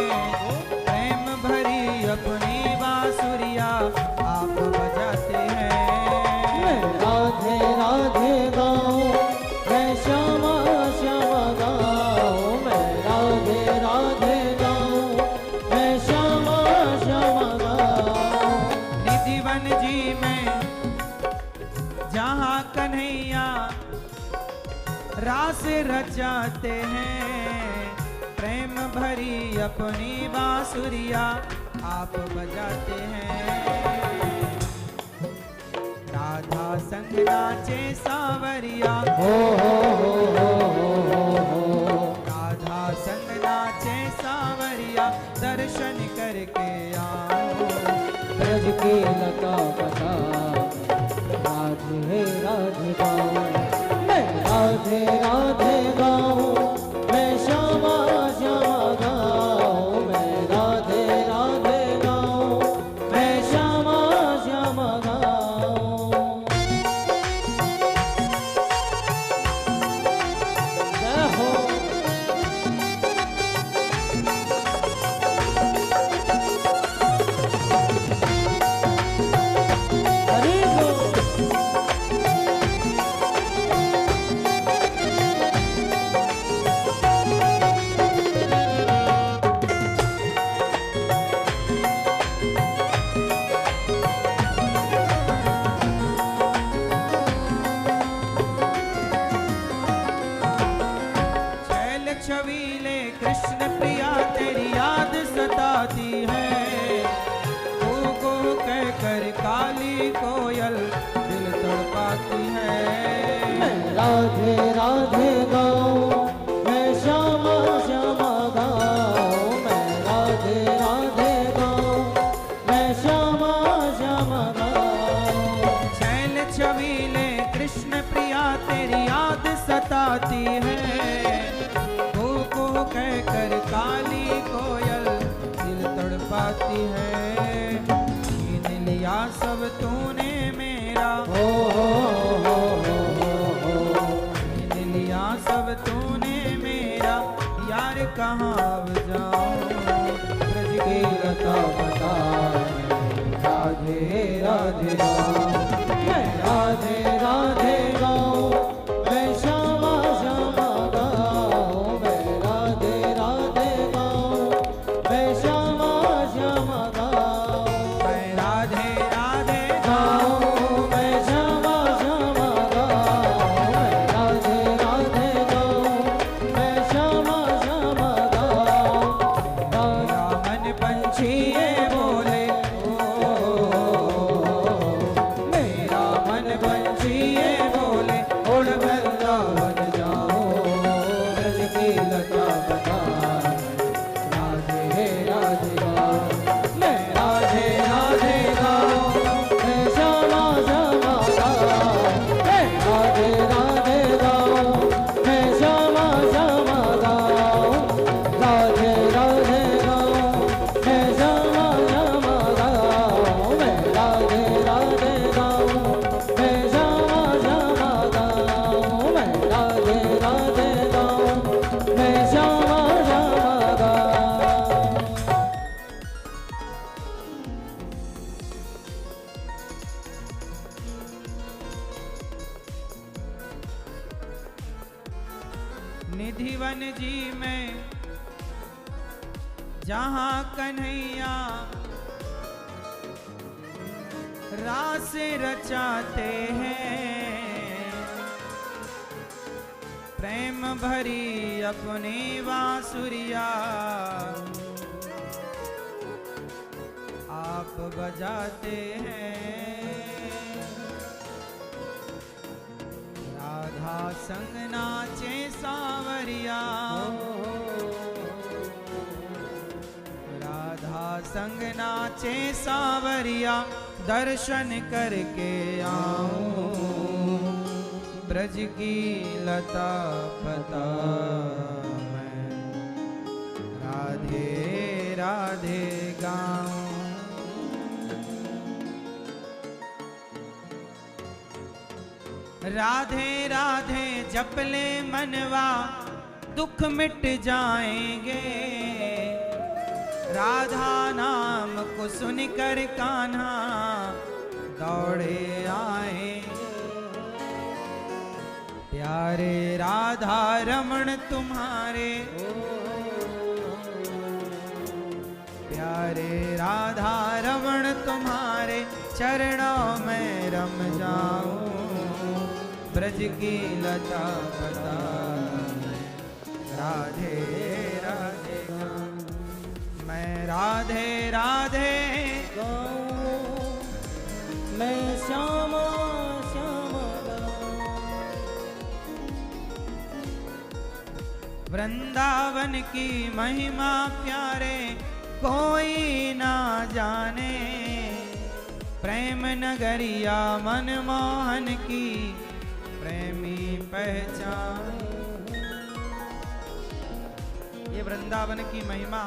प्रेम भरी अपनी बांसुरिया आप बजाते हैं। मैं राधे राधे गाऊं, मैं श्यामा श्यामा गाऊं। मैं राधे राधे गाऊं, मैं श्यामा श्यामा गाऊं। निधिवन जी में जहाँ कन्हैया रास रचाते हैं, प्रेम भरी अपनी बांसुरिया आप बजाते हैं। राधा संग नाचे सांवरिया, हो हो। राधा संग नाचे सांवरिया, दर्शन करके आओ। ब्रज की लता पता राधे राधे गाऊं। मैं राधे राधे गाऊं, मैं श्यामा श्यामा गाऊं। मैं राधे राधे गाऊं, मैं श्यामा श्यामा गाऊं। जय हो। हरि बोल। छैल छबीले कृष्ण प्रिया तेरी याद सताती है, को कह कर काली कोयल दिल तड़पाती है। मैं राधे राधे गाऊं, मैं श्यामा श्यामा गाऊं। मैं राधे राधे गाऊं, मैं श्यामा श्यामा गाऊं। छैल छबीले कृष्ण प्रिया तेरी याद सताती है, को कह कर काली कोयल दिल तड़पाती है। छीन लिया सब तूने मेरा, हो छीन लिया सब तूने मेरा, यार कहाँ अब जाऊं। ब्रज की लता पता राधे राधे गाऊं। मैं राधे राधे गाऊं, मैं श्यामा श्यामा गाऊं। मैं राधे राधे गाऊं, मैं श्यामा श्यामा गाऊं। मैं राधे राधे गाऊं, मैं श्यामा श्यामा गाऊं। मैं राधे राधे गाऊं, मैं श्यामा श्यामा गाऊं। मेरा मन पंछी ये बोले, मेरा मन पंछी ये बोले, उड़ वृंदावन जाओ। ब्रज की लता पता राधे राधे गाऊं। मैं राधे राधे गाऊं, मैं श्यामा श्यामा गाऊं। मैं राधे राधे गाऊं, मैं श्यामा श्यामा गाऊं। राधे राधे गाऊं, मैं श्यामा श्यामा गाऊं। मैं राधे राधे गाऊं, मैं श्यामा श्यामा गाऊं। मैं राधे राधे गाऊं, मैं श्यामा श्यामा गाऊं। निधिवन जी में जहाँ कन्हैया रास रचाते हैं, प्रेम भरी अपनी बांसुरिया आप बजाते हैं। राधा संग नाचे सांवरिया, राधा संग नाचे सांवरिया, दर्शन करके आऊं ब्रज की लता पता मैं, राधे राधे गाऊं। राधे राधे जप ले मनवा दुख मिट जाएंगे, राधा नाम को सुनकर कान्हा दौड़े आए। प्यारे राधा रमण तुम्हारे, प्यारे राधा रमण तुम्हारे चरणों में रम जाऊं ब्रज की लता पता मैं, राधे राधे मैं राधे राधे गाऊं मैं श्यामा श्यामा गाऊं। वृंदावन की महिमा प्यारे कोई ना जाने, प्रेम नगरिया मनमोहन की प्रेमी पहचान। ये वृंदावन की महिमा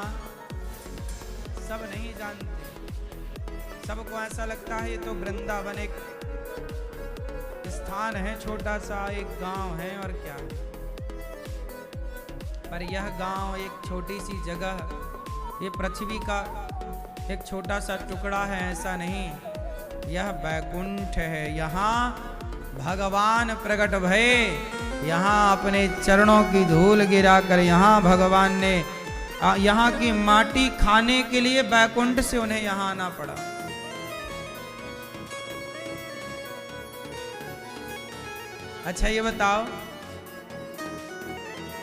सब नहीं जानते, सबको ऐसा लगता है ये तो वृंदावन एक स्थान है, छोटा सा एक गांव है और क्या है। पर यह गांव एक छोटी सी जगह, ये पृथ्वी का एक छोटा सा टुकड़ा है ऐसा नहीं, यह बैकुंठ है। यहाँ भगवान प्रकट भये, यहाँ अपने चरणों की धूल गिराकर यहाँ भगवान ने यहाँ की माटी खाने के लिए बैकुंठ से उन्हें यहाँ आना पड़ा। अच्छा ये बताओ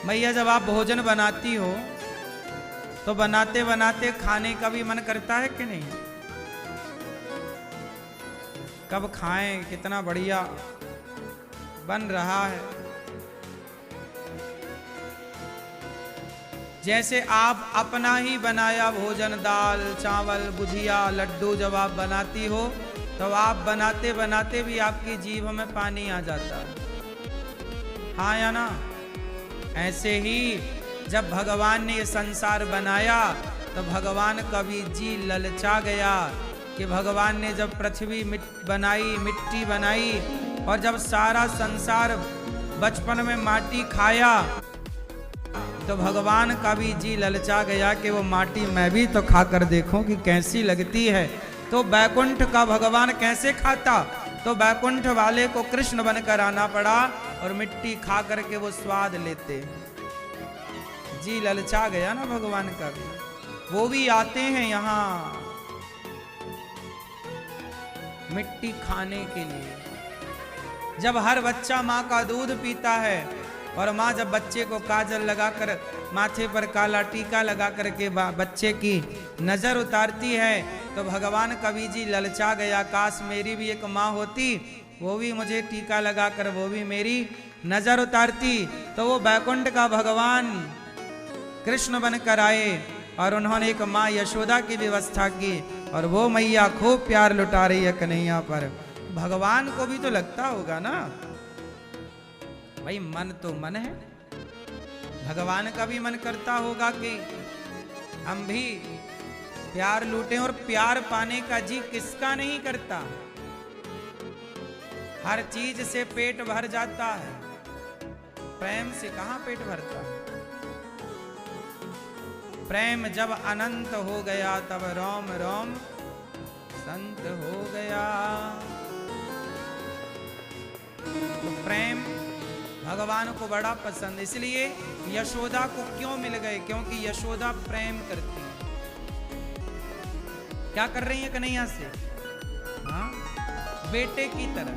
मैया, जब आप भोजन बनाती हो तो बनाते बनाते खाने का भी मन करता है कि नहीं? कब खाएं, कितना बढ़िया बन रहा है। जैसे आप अपना ही बनाया भोजन, दाल चावल गुजिया लड्डू जब आप बनाती हो तो आप बनाते बनाते भी आपकी जीभ में पानी आ जाता है, हाँ या ना? ऐसे ही जब भगवान ने ये संसार बनाया तो भगवान का भी जी ललचा गया कि भगवान ने जब पृथ्वी बनाई, मिट्टी बनाई और जब सारा संसार बचपन में माटी खाया तो भगवान का भी जी ललचा गया कि वो माटी मैं भी तो खाकर देखूं कि कैसी लगती है। तो बैकुंठ का भगवान कैसे खाता? तो बैकुंठ वाले को कृष्ण बनकर आना पड़ा और मिट्टी खा करके वो स्वाद लेते। जी ललचा गया ना भगवान का भी, वो भी आते हैं यहाँ मिट्टी खाने के लिए। जब हर बच्चा माँ का दूध पीता है और माँ जब बच्चे को काजल लगाकर माथे पर काला टीका लगा करके बच्चे की नजर उतारती है तो भगवान कवि जी ललचा गया, काश मेरी भी एक माँ होती, वो भी मुझे टीका लगाकर वो भी मेरी नजर उतारती। तो वो बैकुंठ का भगवान कृष्ण बनकर आए और उन्होंने एक माँ यशोदा की व्यवस्था की और वो मैया खूब प्यार लुटा रही है कन्हैया पर। भगवान को भी तो लगता होगा ना भाई, मन तो मन है, भगवान का भी मन करता होगा कि हम भी प्यार लूटें। और प्यार पाने का जी किसका नहीं करता? हर चीज से पेट भर जाता है, प्रेम से कहां पेट भरता है? प्रेम जब अनंत हो गया तब रोम रोम संत हो गया। तो प्रेम भगवान को बड़ा पसंद, इसलिए यशोदा को क्यों मिल गए? क्योंकि यशोदा प्रेम करती है। क्या कर रही है कन्हैया से? हाँ, बेटे की तरह।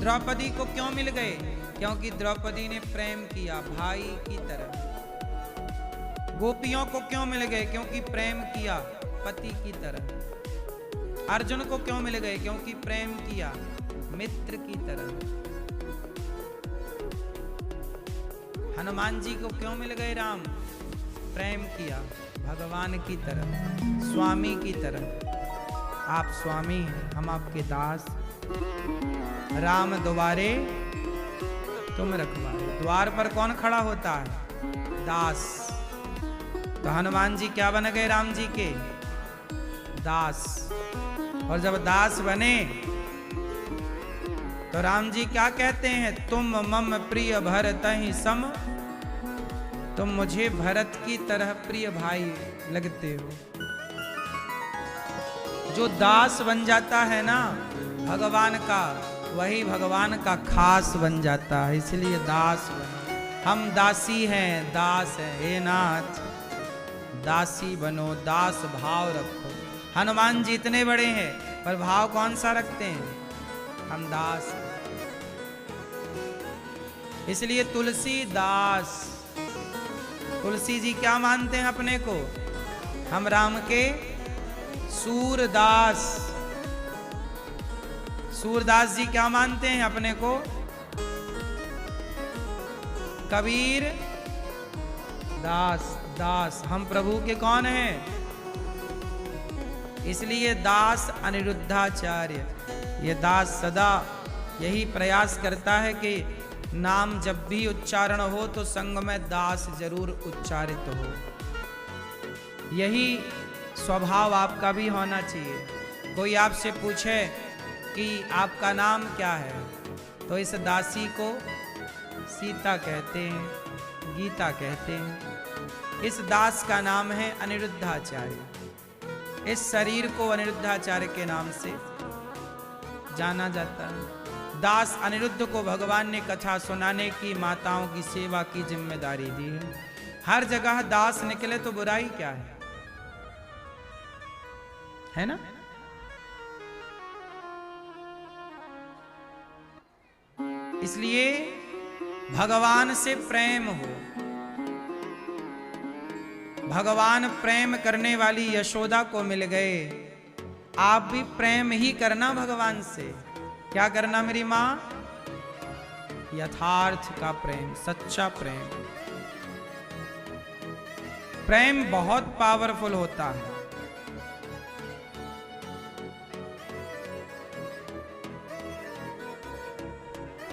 द्रौपदी को क्यों मिल गए? क्योंकि द्रौपदी ने प्रेम किया भाई की तरह। गोपियों को क्यों मिल गए? क्योंकि प्रेम किया पति की तरह। अर्जुन को क्यों मिल गए? क्योंकि प्रेम किया मित्र की तरह। हनुमान जी को क्यों मिल गए राम? प्रेम किया भगवान की तरह, स्वामी की तरह। आप स्वामी हैं, हम आपके दास। राम द्वारे तुम रखवारे। द्वार पर कौन खड़ा होता है? दास। तो हनुमान जी क्या बन गए राम जी के? दास। और जब दास बने तो राम जी क्या कहते हैं? तुम मम प्रिय भरतहि सम। तुम मुझे भरत की तरह प्रिय भाई लगते हो। जो दास बन जाता है ना भगवान का, वही भगवान का खास बन जाता है। इसलिए दास बनो। हम दासी हैं, दास हैं। हे नाथ, दासी बनो, दास भाव रखो। हनुमान जी इतने बड़े हैं पर भाव कौन सा रखते हैं? हम दास। इसलिए तुलसी दास। तुलसी जी क्या मानते हैं अपने को? हम राम के सूरदास। सूरदास जी क्या मानते हैं अपने को? कबीर दास। दास। हम प्रभु के कौन हैं? इसलिए दास अनिरुद्धाचार्य। ये दास सदा यही प्रयास करता है कि नाम जब भी उच्चारण हो तो संग में दास जरूर उच्चारित हो। यही स्वभाव आपका भी होना चाहिए। कोई आपसे पूछे कि आपका नाम क्या है, तो इस दासी को सीता कहते हैं, गीता कहते हैं। इस दास का नाम है अनिरुद्धाचार्य। इस शरीर को अनिरुद्धाचार्य के नाम से जाना जाता है। दास अनिरुद्ध को भगवान ने कथा सुनाने की, माताओं की सेवा की जिम्मेदारी दी है। हर जगह दास निकले तो बुराई क्या है ना? इसलिए भगवान से प्रेम हो। भगवान प्रेम करने वाली यशोदा को मिल गए। आप भी प्रेम ही करना भगवान से। क्या करना मेरी मां? यथार्थ का प्रेम, सच्चा प्रेम। प्रेम बहुत पावरफुल होता है।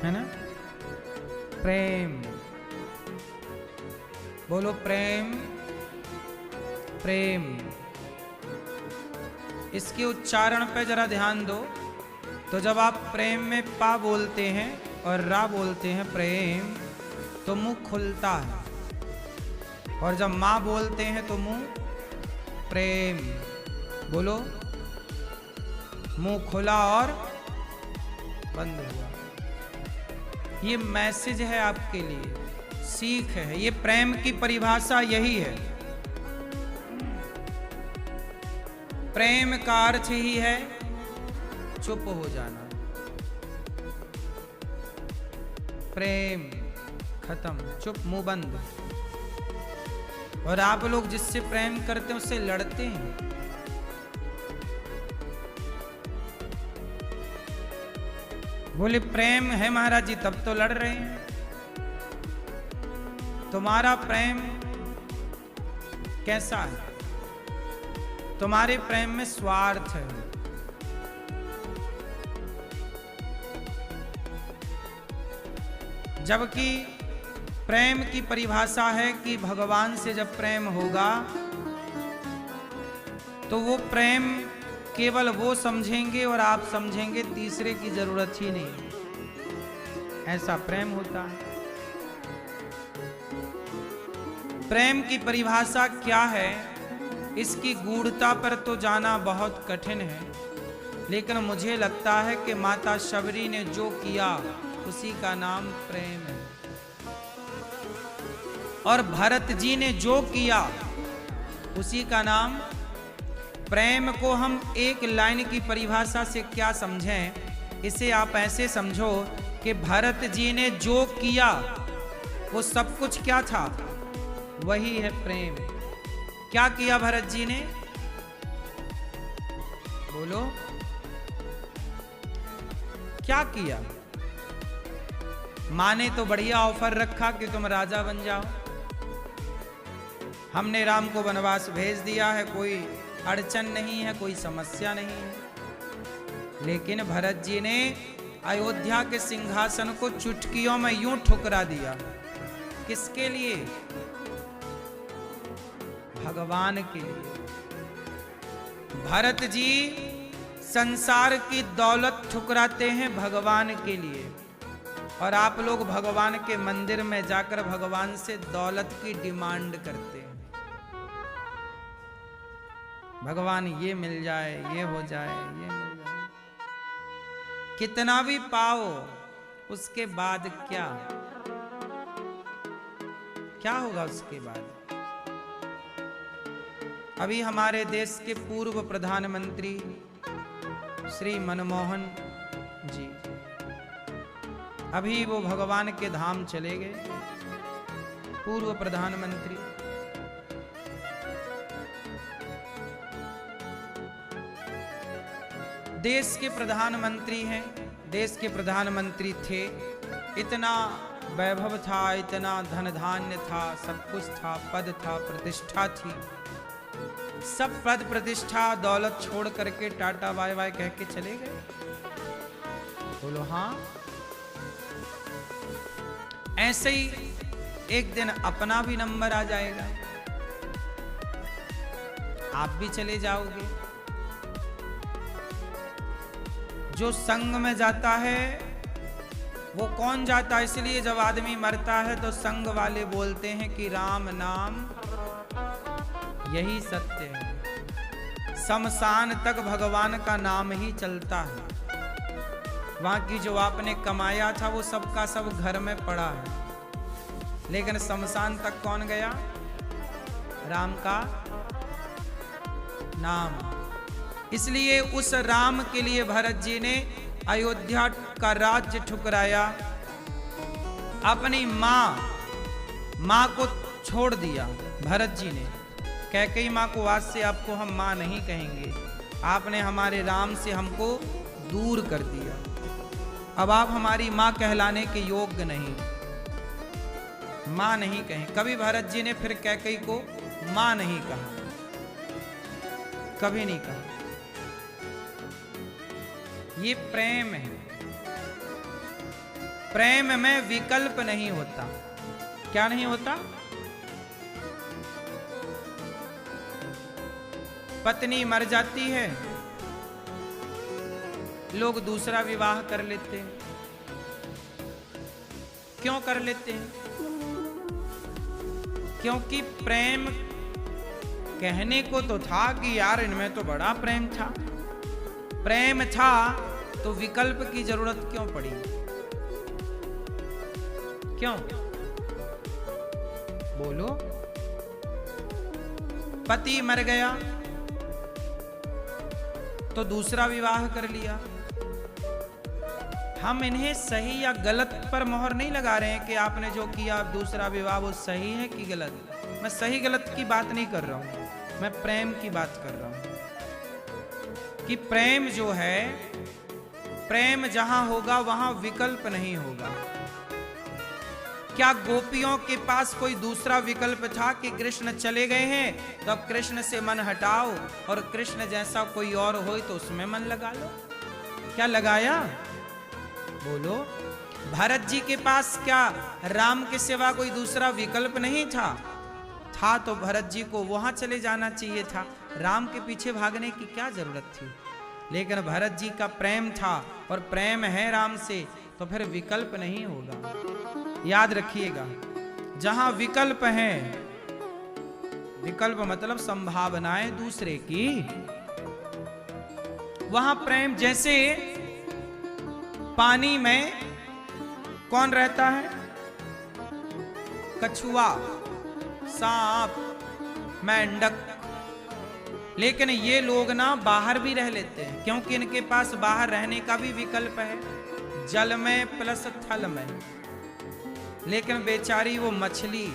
है ना? प्रेम। बोलो प्रेम। प्रेम। इसके उच्चारण पे जरा ध्यान दो। तो जब आप प्रेम में पा बोलते हैं और रा बोलते हैं प्रेम, तो मुंह खुलता है। और जब माँ बोलते हैं तो मुंह प्रेम। बोलो, मुंह खुला और बंद हुआ। ये मैसेज है आपके लिए, सीख है। ये प्रेम की परिभाषा यही है। प्रेम का अर्थ ही है चुप हो जाना। प्रेम खत्म, चुप, मुंह बंद। और आप लोग जिससे प्रेम करते हैं उससे लड़ते हैं। बोले प्रेम है महाराज जी, तब तो लड़ रहे हैं। तुम्हारा प्रेम कैसा है? तुम्हारे प्रेम में स्वार्थ है। जबकि प्रेम की परिभाषा है कि भगवान से जब प्रेम होगा तो वो प्रेम केवल वो समझेंगे और आप समझेंगे, तीसरे की जरूरत ही नहीं। ऐसा प्रेम होता है। प्रेम की परिभाषा क्या है, इसकी गूढ़ता पर तो जाना बहुत कठिन है, लेकिन मुझे लगता है कि माता शबरी ने जो किया उसी का नाम प्रेम है। और भरत जी ने जो किया उसी का नाम प्रेम को हम एक लाइन की परिभाषा से क्या समझें, इसे आप ऐसे समझो कि भरत जी ने जो किया वो सब कुछ क्या था, वही है प्रेम। क्या किया भरत जी ने, बोलो क्या किया? माँ ने तो बढ़िया ऑफर रखा कि तुम राजा बन जाओ, हमने राम को वनवास भेज दिया है, कोई अड़चन नहीं है, कोई समस्या नहीं है। लेकिन भरत जी ने अयोध्या के सिंहासन को चुटकियों में यूं ठुकरा दिया। किसके लिए? भगवान के लिए। भरत जी संसार की दौलत ठुकराते हैं भगवान के लिए, और आप लोग भगवान के मंदिर में जाकर भगवान से दौलत की डिमांड करते हैं। भगवान ये मिल जाए, ये हो जाए, ये मिल जाए। कितना भी पाओ, उसके बाद क्या क्या होगा उसके बाद? अभी हमारे देश के पूर्व प्रधानमंत्री श्री मनमोहन जी, अभी वो भगवान के धाम चले गए। पूर्व प्रधानमंत्री देश के प्रधानमंत्री हैं, देश के प्रधानमंत्री थे। इतना वैभव था, इतना धन धान्य था, सब कुछ था, पद था, प्रतिष्ठा थी। सब पद प्रतिष्ठा दौलत छोड़ करके टाटा बाय बाय कह के चले गए। बोलो हाँ। ऐसे ही एक दिन अपना भी नंबर आ जाएगा, आप भी चले जाओगे। जो संग में जाता है वो कौन जाता है? इसलिए जब आदमी मरता है तो संग वाले बोलते हैं कि राम नाम यही सत्य है। शमशान तक भगवान का नाम ही चलता है। वहां की जो आपने कमाया था वो सबका सब घर में पड़ा है, लेकिन शमशान तक कौन गया? राम का नाम। इसलिए उस राम के लिए भरत जी ने अयोध्या का राज्य ठुकराया, अपनी माँ को छोड़ दिया भरत जी ने। कैकेयी माँ को आज से आपको हम माँ नहीं कहेंगे, आपने हमारे राम से हमको दूर कर दिया, अब आप हमारी माँ कहलाने के योग्य नहीं, माँ नहीं कहें। कभी भरत जी ने फिर कैकेयी को माँ नहीं कहा, कभी नहीं कहा। ये प्रेम है। प्रेम में विकल्प नहीं होता। क्या नहीं होता? पत्नी मर जाती है, लोग दूसरा विवाह कर लेते हैं। क्यों कर लेते हैं? क्योंकि प्रेम कहने को तो था कि यार इनमें तो बड़ा प्रेम था, प्रेम था तो विकल्प की जरूरत क्यों पड़ी? क्यों? बोलो। पति मर गया तो दूसरा विवाह कर लिया। हम इन्हें सही या गलत पर मोहर नहीं लगा रहे हैं कि आपने जो किया दूसरा विवाह वो सही है कि गलत। मैं सही गलत की बात नहीं कर रहा हूं, मैं प्रेम की बात कर रहा हूं कि प्रेम जो है, प्रेम जहां होगा वहां विकल्प नहीं होगा। क्या गोपियों के पास कोई दूसरा विकल्प था कि कृष्ण चले गए हैं तो अब कृष्ण से मन हटाओ और कृष्ण जैसा कोई और हो तो उसमें मन लगा लो? क्या लगाया? बोलो। भरत जी के पास क्या राम के सिवा कोई दूसरा विकल्प नहीं था? था तो भरत जी को वहां चले जाना चाहिए था, राम के पीछे भागने की क्या जरूरत थी? लेकिन भरत जी का प्रेम था और प्रेम है राम से, तो फिर विकल्प नहीं होगा। याद रखिएगा, जहां विकल्प है, विकल्प मतलब संभावनाएं दूसरे की, वहां प्रेम। जैसे पानी में कौन रहता है? कछुआ, सांप, मेंढक, लेकिन ये लोग ना बाहर भी रह लेते हैं, क्योंकि इनके पास बाहर रहने का भी विकल्प है, जल में प्लस थल में। लेकिन बेचारी वो मछली,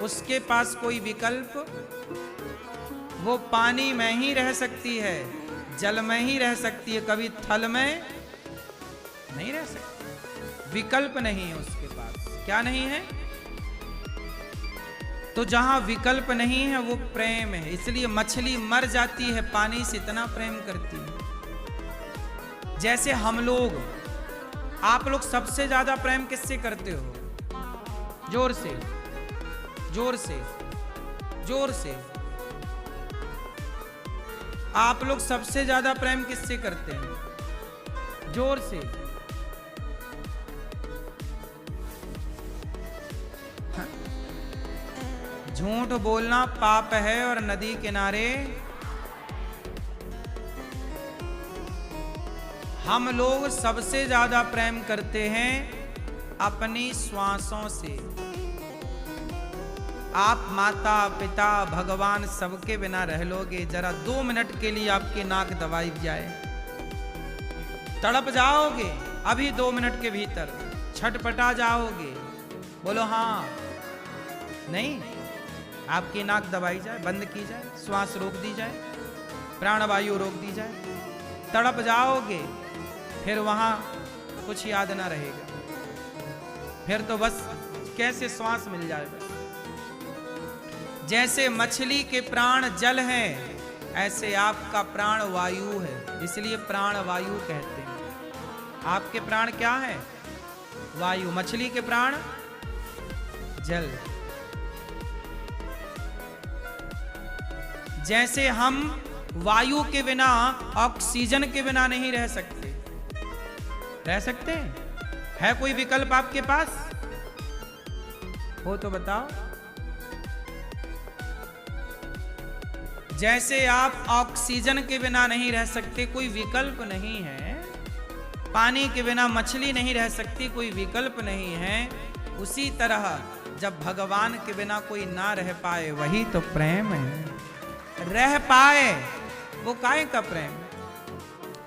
उसके पास कोई विकल्प, वो पानी में ही रह सकती है, जल में ही रह सकती है, कभी थल में नहीं रह सकती। विकल्प नहीं है उसके पास। क्या नहीं है? तो जहां विकल्प नहीं है वो प्रेम है। इसलिए मछली मर जाती है, पानी से इतना प्रेम करती है। जैसे हम लोग, आप लोग सबसे ज्यादा प्रेम किससे करते हो? जोर से, जोर से, जोर से। आप लोग सबसे ज्यादा प्रेम किससे करते हैं? जोर से। झूठ बोलना पाप है और नदी किनारे हम लोग सबसे ज्यादा प्रेम करते हैं अपनी श्वासों से। आप माता पिता भगवान सबके बिना रह लोगे, जरा 2 मिनट के लिए आपकी नाक दबाई जाए, तड़प जाओगे अभी 2 मिनट के भीतर, छटपटा जाओगे। बोलो हाँ, नहीं? आपकी नाक दबाई जाए, बंद की जाए, श्वास रोक दी जाए, प्राणवायु रोक दी जाए, तड़प जाओगे, फिर वहां कुछ याद ना रहेगा, फिर तो बस कैसे श्वास मिल जाए बस। जैसे मछली के प्राण जल हैं, ऐसे आपका प्राण वायु है, इसलिए प्राण वायु कहते हैं। आपके प्राण क्या है? वायु। मछली के प्राण जल। जैसे हम वायु के बिना, ऑक्सीजन के बिना नहीं रह सकते। रह सकते हैं? है कोई विकल्प आपके पास? हो तो बताओ। जैसे आप ऑक्सीजन के बिना नहीं रह सकते, कोई विकल्प नहीं है, पानी के बिना मछली नहीं रह सकती, कोई विकल्प नहीं है, उसी तरह जब भगवान के बिना कोई ना रह पाए, वही तो प्रेम है। रह पाए वो काहे का प्रेम?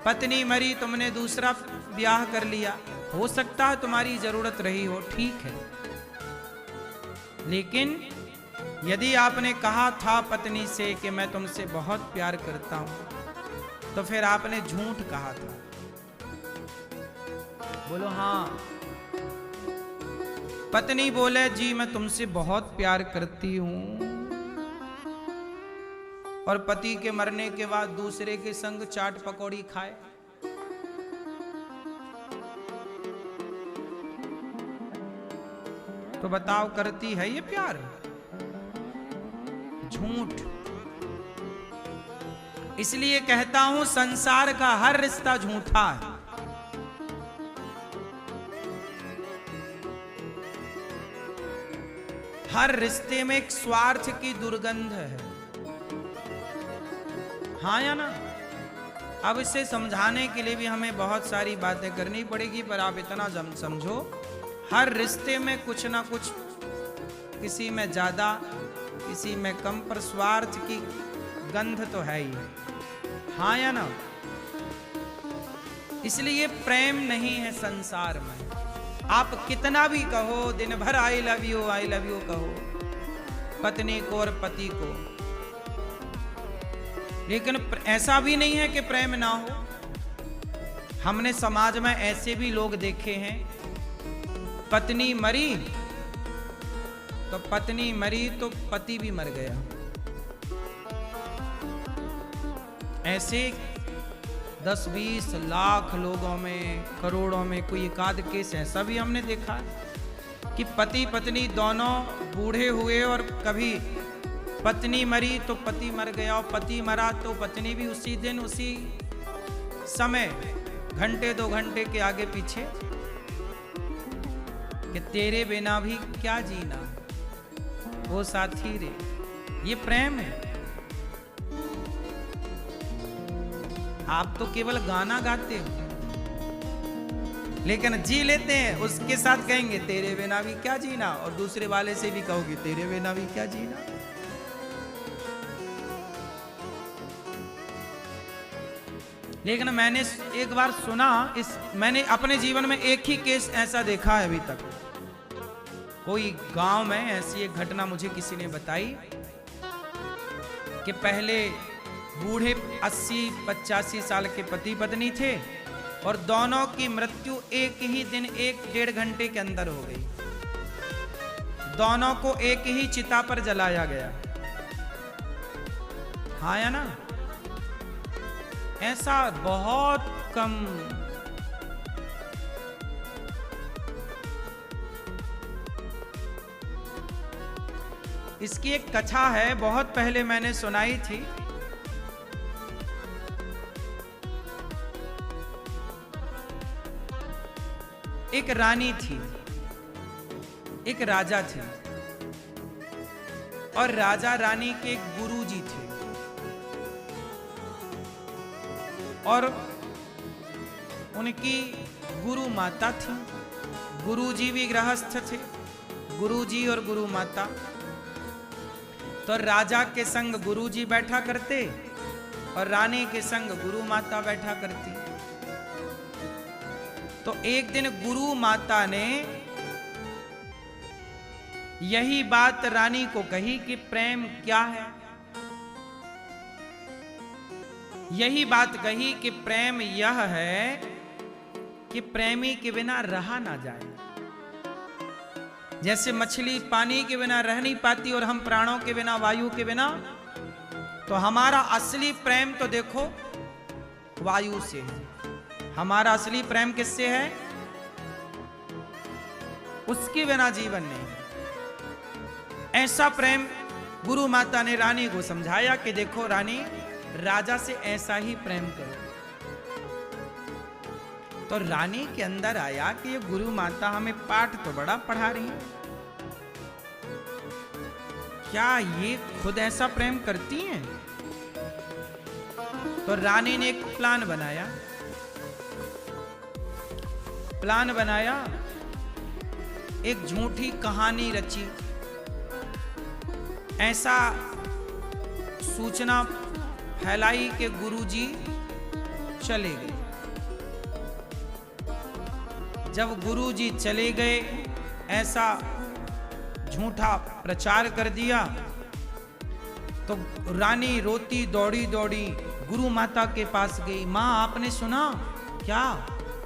पत्नी मरी, तुमने दूसरा ब्याह कर लिया, हो सकता है तुम्हारी जरूरत रही हो, ठीक है, लेकिन यदि आपने कहा था पत्नी से कि मैं तुमसे बहुत प्यार करता हूं, तो फिर आपने झूठ कहा था। बोलो हाँ। पत्नी बोले जी मैं तुमसे बहुत प्यार करती हूं, और पति के मरने के बाद दूसरे के संग चाट पकौड़ी खाए, तो बताओ करती है ये प्यार? झूठ। इसलिए कहता हूं संसार का हर रिश्ता झूठा है। हर रिश्ते में एक स्वार्थ की दुर्गंध है। हाँ या ना? अब इसे समझाने के लिए भी हमें बहुत सारी बातें करनी पड़ेगी, पर आप इतना समझो, हर रिश्ते में कुछ ना कुछ, किसी में ज्यादा किसी में कम, पर स्वार्थ की गंध तो है ही। हाँ या ना? इसलिए प्रेम नहीं है संसार में। आप कितना भी कहो, दिन भर आई लव यू कहो पत्नी को और पति को, लेकिन ऐसा भी नहीं है कि प्रेम ना हो। हमने समाज में ऐसे भी लोग देखे हैं, पत्नी मरी तो पति भी मर गया। ऐसे 10-20 लाख लोगों में, करोड़ों में कोई एकाध केस ऐसा भी हमने देखा कि पति पत्नी दोनों बूढ़े हुए, और कभी पत्नी मरी तो पति मर गया, और पति मरा तो पत्नी भी उसी दिन उसी समय घंटे 2 घंटे के आगे पीछे, कि तेरे बिना भी क्या जीना वो साथी रे। ये प्रेम है। आप तो केवल गाना गाते हो, लेकिन जी लेते हैं, उसके साथ कहेंगे तेरे बिना भी क्या जीना, और दूसरे वाले से भी कहोगे तेरे बिना भी क्या जीना। लेकिन मैंने एक बार सुना, मैंने अपने जीवन में एक ही केस ऐसा देखा है अभी तक। कोई गांव में ऐसी एक घटना मुझे किसी ने बताई कि पहले बूढ़े 80-85 साल के पति पत्नी थे और दोनों की मृत्यु एक ही दिन 1-1.5 घंटे के अंदर हो गई। दोनों को एक ही चिता पर जलाया गया। हाँ या ना? ऐसा बहुत कम। इसकी एक कथा है, बहुत पहले मैंने सुनाई थी। एक रानी थी, एक राजा थे, और राजा रानी के एक गुरुजी थे, और उनकी गुरु माता थी। गुरुजी भी गृहस्थ थे, गुरुजी और गुरु माता। तो राजा के संग गुरुजी बैठा करते और रानी के संग गुरु माता बैठा करती। तो एक दिन गुरु माता ने यही बात रानी को कही कि प्रेम क्या है। यही बात कही कि प्रेम यह है कि प्रेमी के बिना रहा ना जाए। जैसे मछली पानी के बिना रह नहीं पाती और हम प्राणों के बिना, वायु के बिना, तो हमारा असली प्रेम तो देखो वायु से है। हमारा असली प्रेम किससे है? उसके बिना जीवन नहीं। ऐसा प्रेम गुरु माता ने रानी को समझाया कि देखो रानी, राजा से ऐसा ही प्रेम करो। तो रानी के अंदर आया कि ये गुरु माता हमें पाठ तो बड़ा पढ़ा रही है, क्या ये खुद ऐसा प्रेम करती हैं? तो रानी ने एक प्लान बनाया। एक झूठी कहानी रची। ऐसा सूचना फैलाई कि गुरुजी चले गए। जब गुरुजी चले गए, ऐसा झूठा प्रचार कर दिया, तो रानी रोती दौड़ी दौड़ी गुरु माता के पास गई। माँ आपने सुना क्या?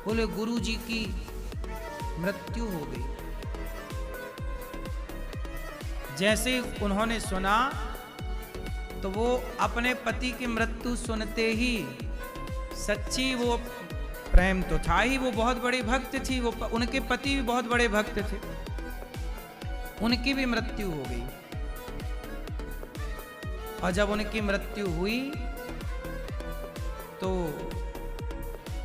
बोले गुरुजी की मृत्यु हो गई। जैसे उन्होंने सुना तो वो अपने पति की मृत्यु सुनते ही, सच्ची वो प्रेम तो था ही, वो बहुत बड़ी भक्त थी, वो उनके पति भी बहुत बड़े भक्त थे, उनकी भी मृत्यु हो गई। और जब उनकी मृत्यु हुई तो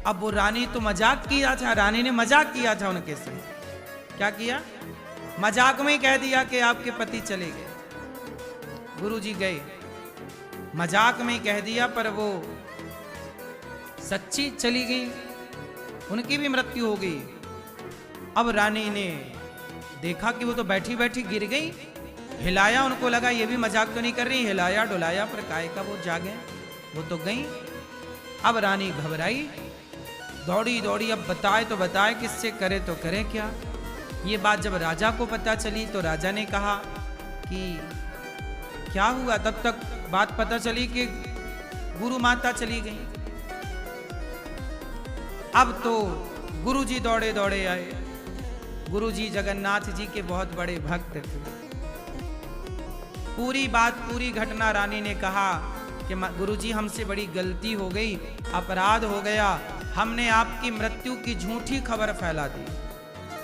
अब वो रानी तो मजाक किया था, रानी ने मजाक किया था उनके संग। क्या किया? मजाक में ही कह दिया कि आपके पति चले गए। गुरुजी गए, मजाक में ही कह दिया, पर वो सच्ची चली गई, उनकी भी मृत्यु हो गई। अब रानी ने देखा कि वो तो बैठी बैठी गिर गई, हिलाया, उनको लगा ये भी मजाक तो नहीं कर रही, हिलाया डुलाया, पर काय का वो जागे, वो तो गई। अब रानी घबराई, दौड़ी दौड़ी, अब बताए तो बताए किससे, करे तो करे क्या। ये बात जब राजा को पता चली तो राजा ने कहा कि क्या हुआ? तब तक बात पता चली कि गुरु माता चली गई। अब तो गुरुजी दौड़े दौड़े आए। गुरुजी जगन्नाथ जी के बहुत बड़े भक्त थे। पूरी बात, पूरी घटना रानी ने कहा कि गुरुजी हमसे बड़ी गलती हो गई, अपराध हो गया, हमने आपकी मृत्यु की झूठी खबर फैला दी।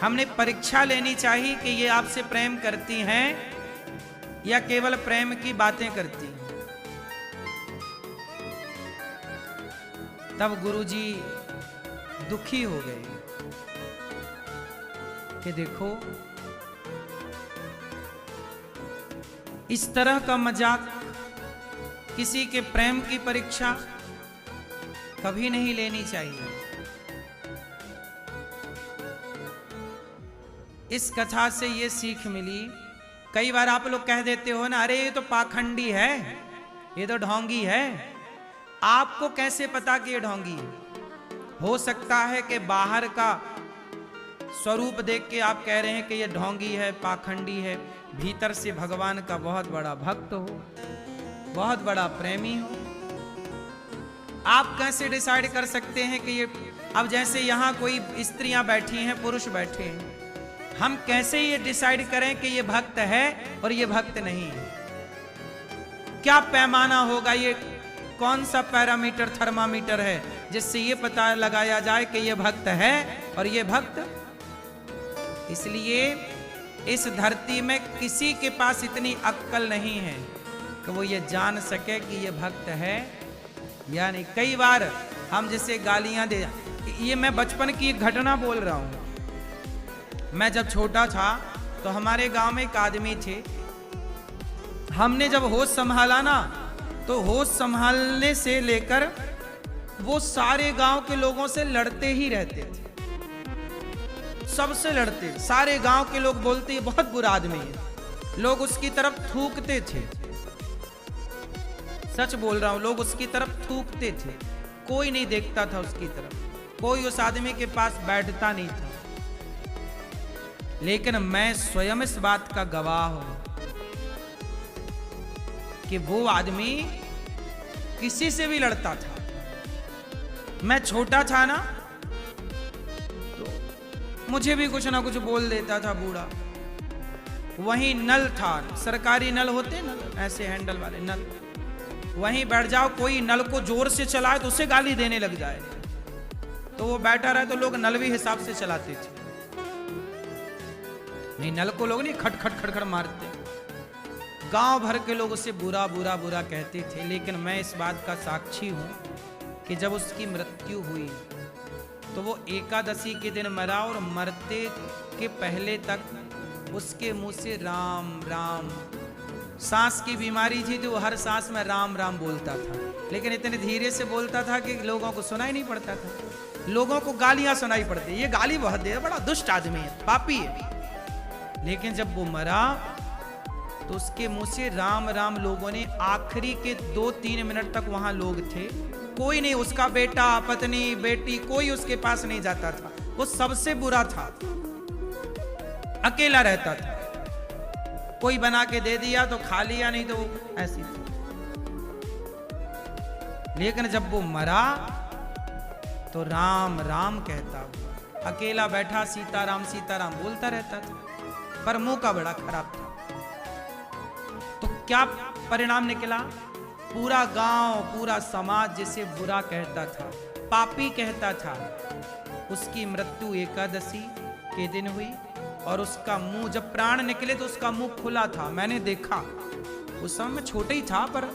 हमने परीक्षा लेनी चाहिए कि ये आपसे प्रेम करती हैं या केवल प्रेम की बातें करती हैं। तब गुरुजी दुखी हो गए कि देखो इस तरह का मजाक, किसी के प्रेम की परीक्षा कभी नहीं लेनी चाहिए। इस कथा से ये सीख मिली। कई बार आप लोग कह देते हो ना, अरे ये तो पाखंडी है, ये तो ढोंगी है, आपको कैसे पता कि ये ढोंगी है? हो सकता है कि बाहर का स्वरूप देख के आप कह रहे हैं कि ये ढोंगी है, पाखंडी है, भीतर से भगवान का बहुत बड़ा भक्त हो, बहुत बड़ा प्रेमी हो। आप कैसे डिसाइड कर सकते हैं कि ये, अब जैसे यहां कोई स्त्रियां बैठी हैं, पुरुष बैठे हैं, हम कैसे ये डिसाइड करें कि ये भक्त है और ये भक्त नहीं है? क्या पैमाना होगा? ये कौन सा पैरामीटर, थर्मामीटर है जिससे ये पता लगाया जाए कि ये भक्त है और ये भक्त? इसलिए इस धरती में किसी के पास इतनी अक्ल नहीं है कि वो ये जान सके कि ये भक्त है या नहीं। कई बार हम जैसे गालियां दे, ये मैं बचपन की एक घटना बोल रहा हूं। मैं जब छोटा था तो हमारे गांव में एक आदमी थे, हमने जब होश संभाला ना, तो होश संभालने से लेकर वो सारे गांव के लोगों से लड़ते ही रहते थे, सबसे लड़ते। सारे गांव के लोग बोलते ये बहुत बुरा आदमी है, लोग उसकी तरफ थूकते थे। सच बोल रहा हूं, लोग उसकी तरफ थूकते थे, कोई नहीं देखता था उसकी तरफ, कोई उस आदमी के पास बैठता नहीं था। लेकिन मैं स्वयं इस बात का गवाह हूं कि वो आदमी किसी से भी लड़ता था। मैं छोटा था ना, तो मुझे भी कुछ ना कुछ बोल देता था बूढ़ा। वहीं नल था, सरकारी नल होते नल, ऐसे हैंडल वाले नल, वहीं बैठ जाओ, कोई नल को जोर से चलाए तो उसे गाली देने लग जाए, तो वो बैठा रहे, तो लोग नल भी हिसाब से चलाते थे। नहीं, नल को लोग नहीं खट खट खट खट मारते। गांव भर के लोग उसे बुरा बुरा बुरा कहते थे। लेकिन मैं इस बात का साक्षी हूं कि जब उसकी मृत्यु हुई तो वो एकादशी के दिन मरा, और मरते के पहले तक उसके मुंह से राम राम, सांस की बीमारी थी तो वो हर सांस में राम राम बोलता था, लेकिन इतने धीरे से बोलता था कि लोगों को सुनाई नहीं पड़ता था। लोगों को गालियां सुनाई पड़ती, ये गाली बहुत दे, बड़ा दुष्ट आदमी है, पापी है। लेकिन जब वो मरा तो उसके मुंह से राम राम लोगों ने, आखिरी के 2-3 मिनट तक वहां लोग थे, कोई नहीं, उसका बेटा, पत्नी, बेटी, कोई उसके पास नहीं जाता था। वो सबसे बुरा था, अकेला रहता था, कोई बना के दे दिया तो खा लिया, नहीं तो ऐसी। लेकिन जब वो मरा तो राम राम कहता हुआ अकेला बैठा, सीताराम सीताराम बोलता रहता था, पर मुंह का बड़ा खराब था। तो क्या परिणाम निकला? पूरा गांव, पूरा समाज जिसे बुरा कहता था, पापी कहता था, उसकी मृत्यु एकादशी के दिन हुई। और उसका मुंह, जब प्राण निकले तो उसका मुंह खुला था, मैंने देखा। उस समय मैं छोटा ही था पर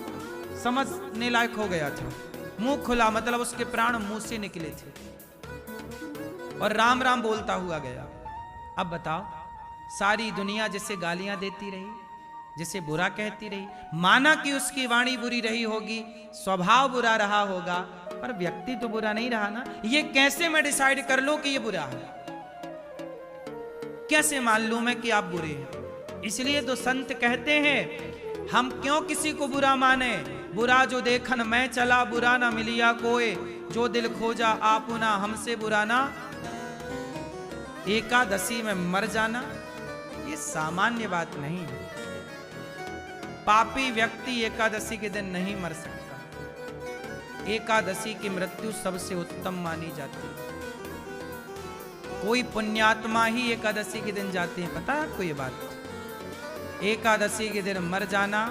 समझने लायक हो गया था। मुंह खुला मतलब उसके प्राण मुंह से निकले थे, और राम राम बोलता हुआ गया। अब बताओ, सारी दुनिया जिसे गालियां देती रही, जिसे बुरा कहती रही, माना कि उसकी वाणी बुरी रही होगी, स्वभाव बुरा रहा होगा, पर व्यक्ति तो बुरा नहीं रहा ना। ये कैसे मैं डिसाइड कर लूं कि ये बुरा है? कैसे मान लूं मैं कि आप बुरे हैं? इसलिए तो संत कहते हैं, हम क्यों किसी को बुरा माने? बुरा जो देखन मैं चला, बुरा ना मिलिया कोई, जो दिल खोजा आपुना, हमसे बुरा ना। एकादशी में मर जाना ये सामान्य बात नहीं है। पापी व्यक्ति एकादशी के दिन नहीं मर सकता। एकादशी की मृत्यु सबसे उत्तम मानी जाती है। कोई पुण्यात्मा ही एकादशी के दिन जाते हैं, पता है आपको ये बात? एकादशी के दिन मर जाना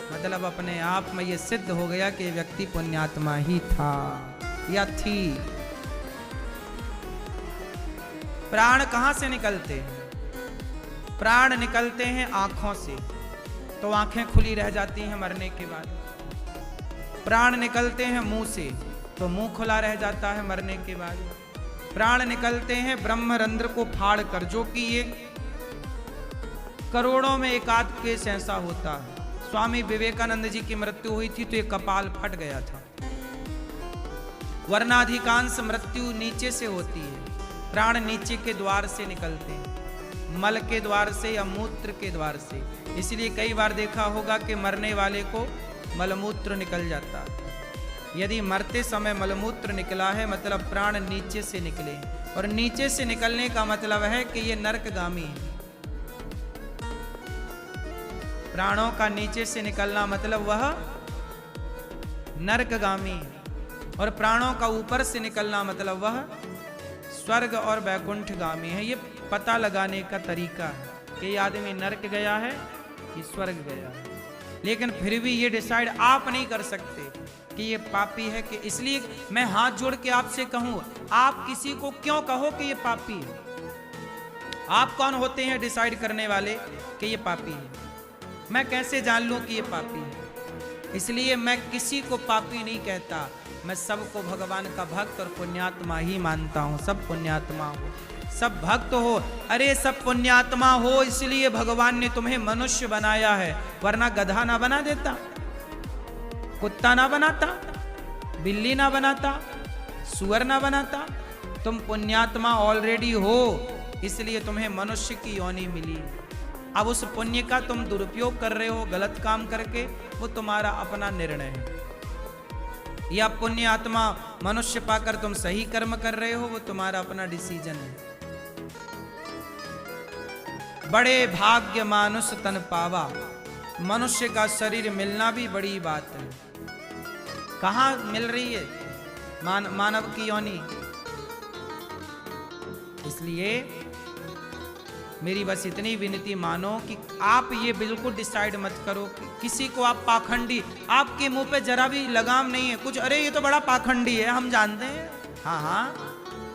मतलब अपने आप में ये सिद्ध हो गया कि व्यक्ति पुण्यात्मा ही था या थी। प्राण कहां से निकलते हैं? प्राण निकलते हैं आंखों से, तो आंखें खुली रह जाती हैं मरने के बाद। प्राण निकलते हैं मुंह से, तो मुंह खुला रह जाता है मरने के बाद। प्राण निकलते हैं ब्रह्मरंध्र को फाड़ कर, जो कि ये करोड़ों में एक आध केस ऐसा होता है। स्वामी विवेकानंद जी की मृत्यु हुई थी तो ये कपाल फट गया था, वरना अधिकांश मृत्यु नीचे से होती है। प्राण नीचे के द्वार से निकलते हैं, मल के द्वार से या मूत्र के द्वार से। इसलिए कई बार देखा होगा कि मरने वाले को मलमूत्र निकल जाता है। यदि मरते समय मलमूत्र निकला है मतलब प्राण नीचे से निकले, और नीचे से निकलने का मतलब है कि ये नरकगामी है। प्राणों का नीचे से निकलना मतलब वह नरकगामी है, और प्राणों का ऊपर से निकलना मतलब वह स्वर्ग और वैकुंठगामी है। ये पता लगाने का तरीका है कि ये आदमी नरक गया है कि स्वर्ग गया है। लेकिन फिर भी ये डिसाइड आप नहीं कर सकते कि ये पापी है कि, इसलिए मैं हाथ जोड़ के आपसे कहूं, आप किसी को क्यों कहो कि ये पापी है? आप कौन होते हैं डिसाइड करने वाले कि ये पापी है? मैं कैसे जान लूं कि ये पापी है? इसलिए मैं किसी को पापी नहीं कहता, मैं सबको भगवान का भक्त और पुण्यात्मा ही मानता हूं। सब पुण्यात्मा हो, सब भक्त हो। अरे सब पुण्यात्मा हो इसलिए भगवान ने तुम्हें मनुष्य बनाया है, वरना गधा ना बना देता, कुत्ता ना बनाता, बिल्ली ना बनाता, सुअर ना बनाता। तुम पुण्यात्मा ऑलरेडी हो, इसलिए तुम्हें मनुष्य की योनि मिली। अब उस पुण्य का तुम दुरुपयोग कर रहे हो गलत काम करके, वो तुम्हारा अपना निर्णय है। या पुण्य आत्मा मनुष्य पाकर तुम सही कर्म कर रहे हो, वो तुम्हारा अपना डिसीजन है। बड़े भाग्य मानुष तन पावा, मनुष्य का शरीर मिलना भी बड़ी बात है। कहाँ मिल रही है मानव की योनि? इसलिए मेरी बस इतनी विनती मानो कि आप ये बिल्कुल डिसाइड मत करो कि किसी को आप पाखंडी, आपके मुंह पे जरा भी लगाम नहीं है कुछ, अरे ये तो बड़ा पाखंडी है, हम जानते हैं। हाँ हाँ,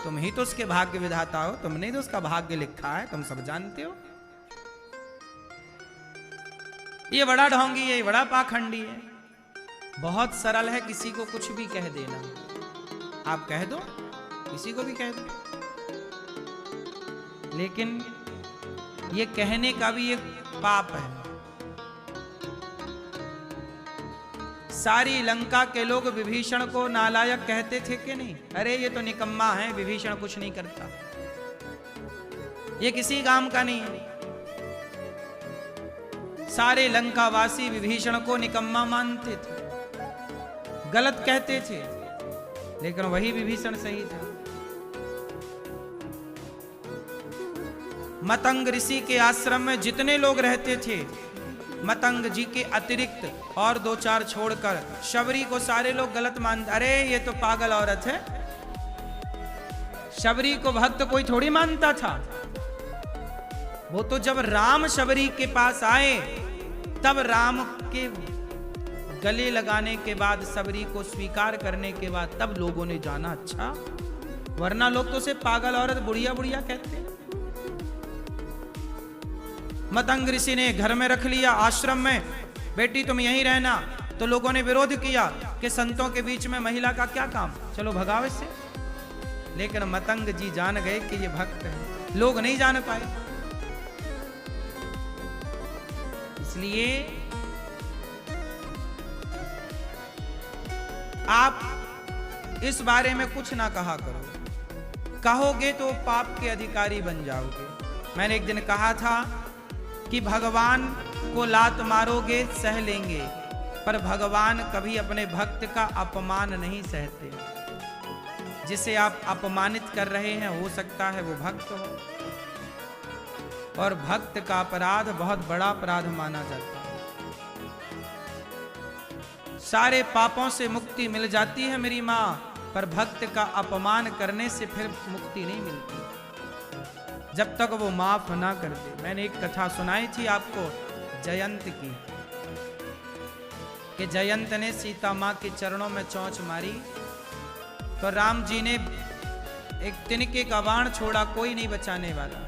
तुम ही तो उसके भाग्य विधाता हो, तुमने ही तो उसका भाग्य लिखा है, तुम सब जानते हो। ये बड़ा ढोंगी है, ये बड़ा पाखंडी है। बहुत सरल है किसी को कुछ भी कह देना। आप कह दो, किसी को भी कह दो, लेकिन ये कहने का भी एक पाप है। सारी लंका के लोग विभीषण को नालायक कहते थे कि नहीं? अरे ये तो निकम्मा है, विभीषण कुछ नहीं करता, ये किसी काम का नहीं है। सारे लंकावासी विभीषण को निकम्मा मानते थे, गलत कहते थे, लेकिन वही विभीषण सही था। मतंग ऋषि के आश्रम में जितने लोग रहते थे, मतंग जी के अतिरिक्त और दो चार छोड़कर शबरी को सारे लोग गलत मानते। अरे ये तो पागल औरत है, शबरी को भक्त कोई थोड़ी मानता था। वो तो जब राम शबरी के पास आए, तब राम के गले लगाने के बाद, शबरी को स्वीकार करने के बाद, तब लोगों ने जाना अच्छा, वरना लोग तो उसे पागल औरत, बुढ़िया बुढ़िया कहते। मतंग ऋषि ने घर में रख लिया, आश्रम में, बेटी तुम यहीं रहना। तो लोगों ने विरोध किया कि संतों के बीच में महिला का क्या काम, चलो भगाओ इससे। लेकिन मतंग जी जान गए कि ये भक्त है, लोग नहीं जान पाए। इसलिए आप इस बारे में कुछ ना कहा करो, कहोगे तो पाप के अधिकारी बन जाओगे। मैंने एक दिन कहा था कि भगवान को लात मारोगे सह लेंगे, पर भगवान कभी अपने भक्त का अपमान नहीं सहते। जिसे आप अपमानित कर रहे हैं, हो सकता है वो भक्त हो, और भक्त का अपराध बहुत बड़ा अपराध माना जाता है। सारे पापों से मुक्ति मिल जाती है मेरी माँ, पर भक्त का अपमान करने से फिर मुक्ति नहीं मिलती जब तक वो माफ ना कर दे। मैंने एक कथा सुनाई थी आपको जयंत की, कि जयंत ने सीता माँ के चरणों में चोंच मारी, तो राम जी ने एक तिनके का बाण छोड़ा, कोई नहीं बचाने वाला।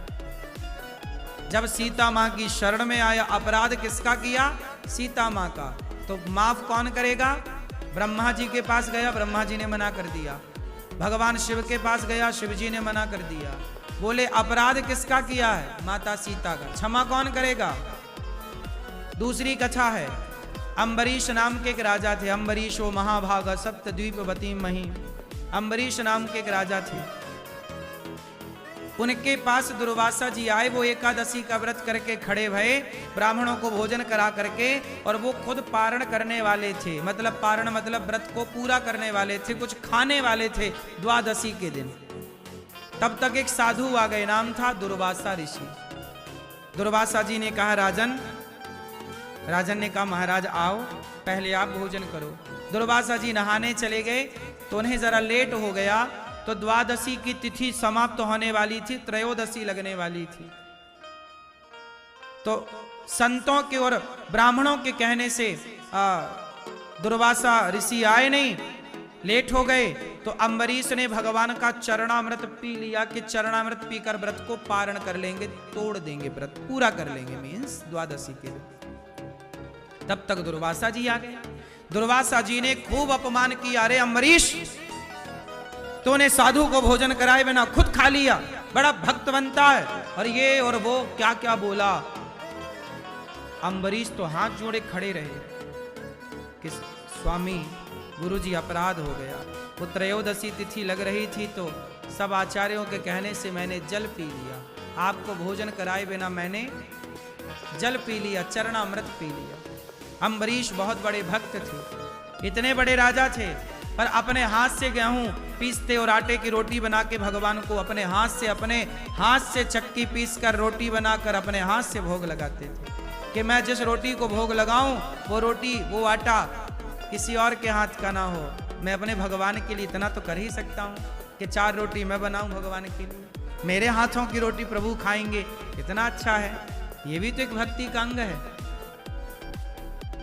जब सीता माँ की शरण में आया, अपराध किसका किया? सीता माँ का। तो माफ कौन करेगा? ब्रह्मा जी के पास गया, ब्रह्मा जी ने मना कर दिया। भगवान शिव के पास गया, शिव जी ने मना कर दिया। बोले अपराध किसका किया है? माता सीता का। क्षमा कौन करेगा? दूसरी कथा है, अम्बरीश नाम के एक राजा थे। अम्बरीशो महाभागा सप्तद्वीपवती मही। अम्बरीश नाम के एक राजा थे। उनके पास दुर्वासा जी आए। वो एकादशी का व्रत करके खड़े भये, ब्राह्मणों को भोजन करा करके, और वो खुद पारण करने वाले थे। मतलब पारण मतलब व्रत को पूरा करने वाले थे, कुछ खाने वाले थे द्वादशी के दिन। तब तक एक साधु आ गए, नाम था दुर्वासा ऋषि। दुर्वासा जी ने कहा राजन ने कहा महाराज आओ, पहले आप भोजन करो। दुर्वासा जी नहाने चले गए तो उन्हें जरा लेट हो गया, तो द्वादशी की तिथि समाप्त होने वाली थी, त्रयोदशी लगने वाली थी। तो संतों के और ब्राह्मणों के कहने से दुर्वासा ऋषि आए नहीं, लेट हो गए। तो अम्बरीश ने भगवान का चरणामृत पी लिया कि चरणामृत पीकर व्रत को पारण कर लेंगे, तोड़ देंगे, व्रत पूरा कर लेंगे, मीन्स द्वादशी के दिन। तब तक दुर्वासा जी आ गए। दुर्वासा जी ने खूब अपमान किया, अरे अम्बरीश तूने साधु को भोजन कराए बिना खुद खा लिया, बड़ा भक्त बनता है, और ये और वो क्या क्या बोला। अम्बरीश तो हाथ जोड़े खड़े रहे कि स्वामी गुरुजी अपराध हो गया। वो त्रयोदशी तिथि लग रही थी तो सब आचार्यों के कहने से मैंने जल पी लिया, आपको भोजन कराए बिना मैंने जल पी लिया, चरणामृत पी लिया। अम्बरीश बहुत बड़े भक्त थे, इतने बड़े राजा थे, पर अपने हाथ से गेहूं पीसते और आटे की रोटी बना के भगवान को अपने हाथ से चक्की पीस कर रोटी बनाकर अपने हाथ से भोग लगाते थे कि मैं जिस रोटी को भोग लगाऊं वो रोटी वो आटा किसी और के हाथ का ना हो। मैं अपने भगवान के लिए इतना तो कर ही सकता हूं कि 4 रोटी मैं बनाऊं भगवान के लिए, मेरे हाथों की रोटी प्रभु खाएंगे, इतना अच्छा है। ये भी तो एक भक्ति का अंग है,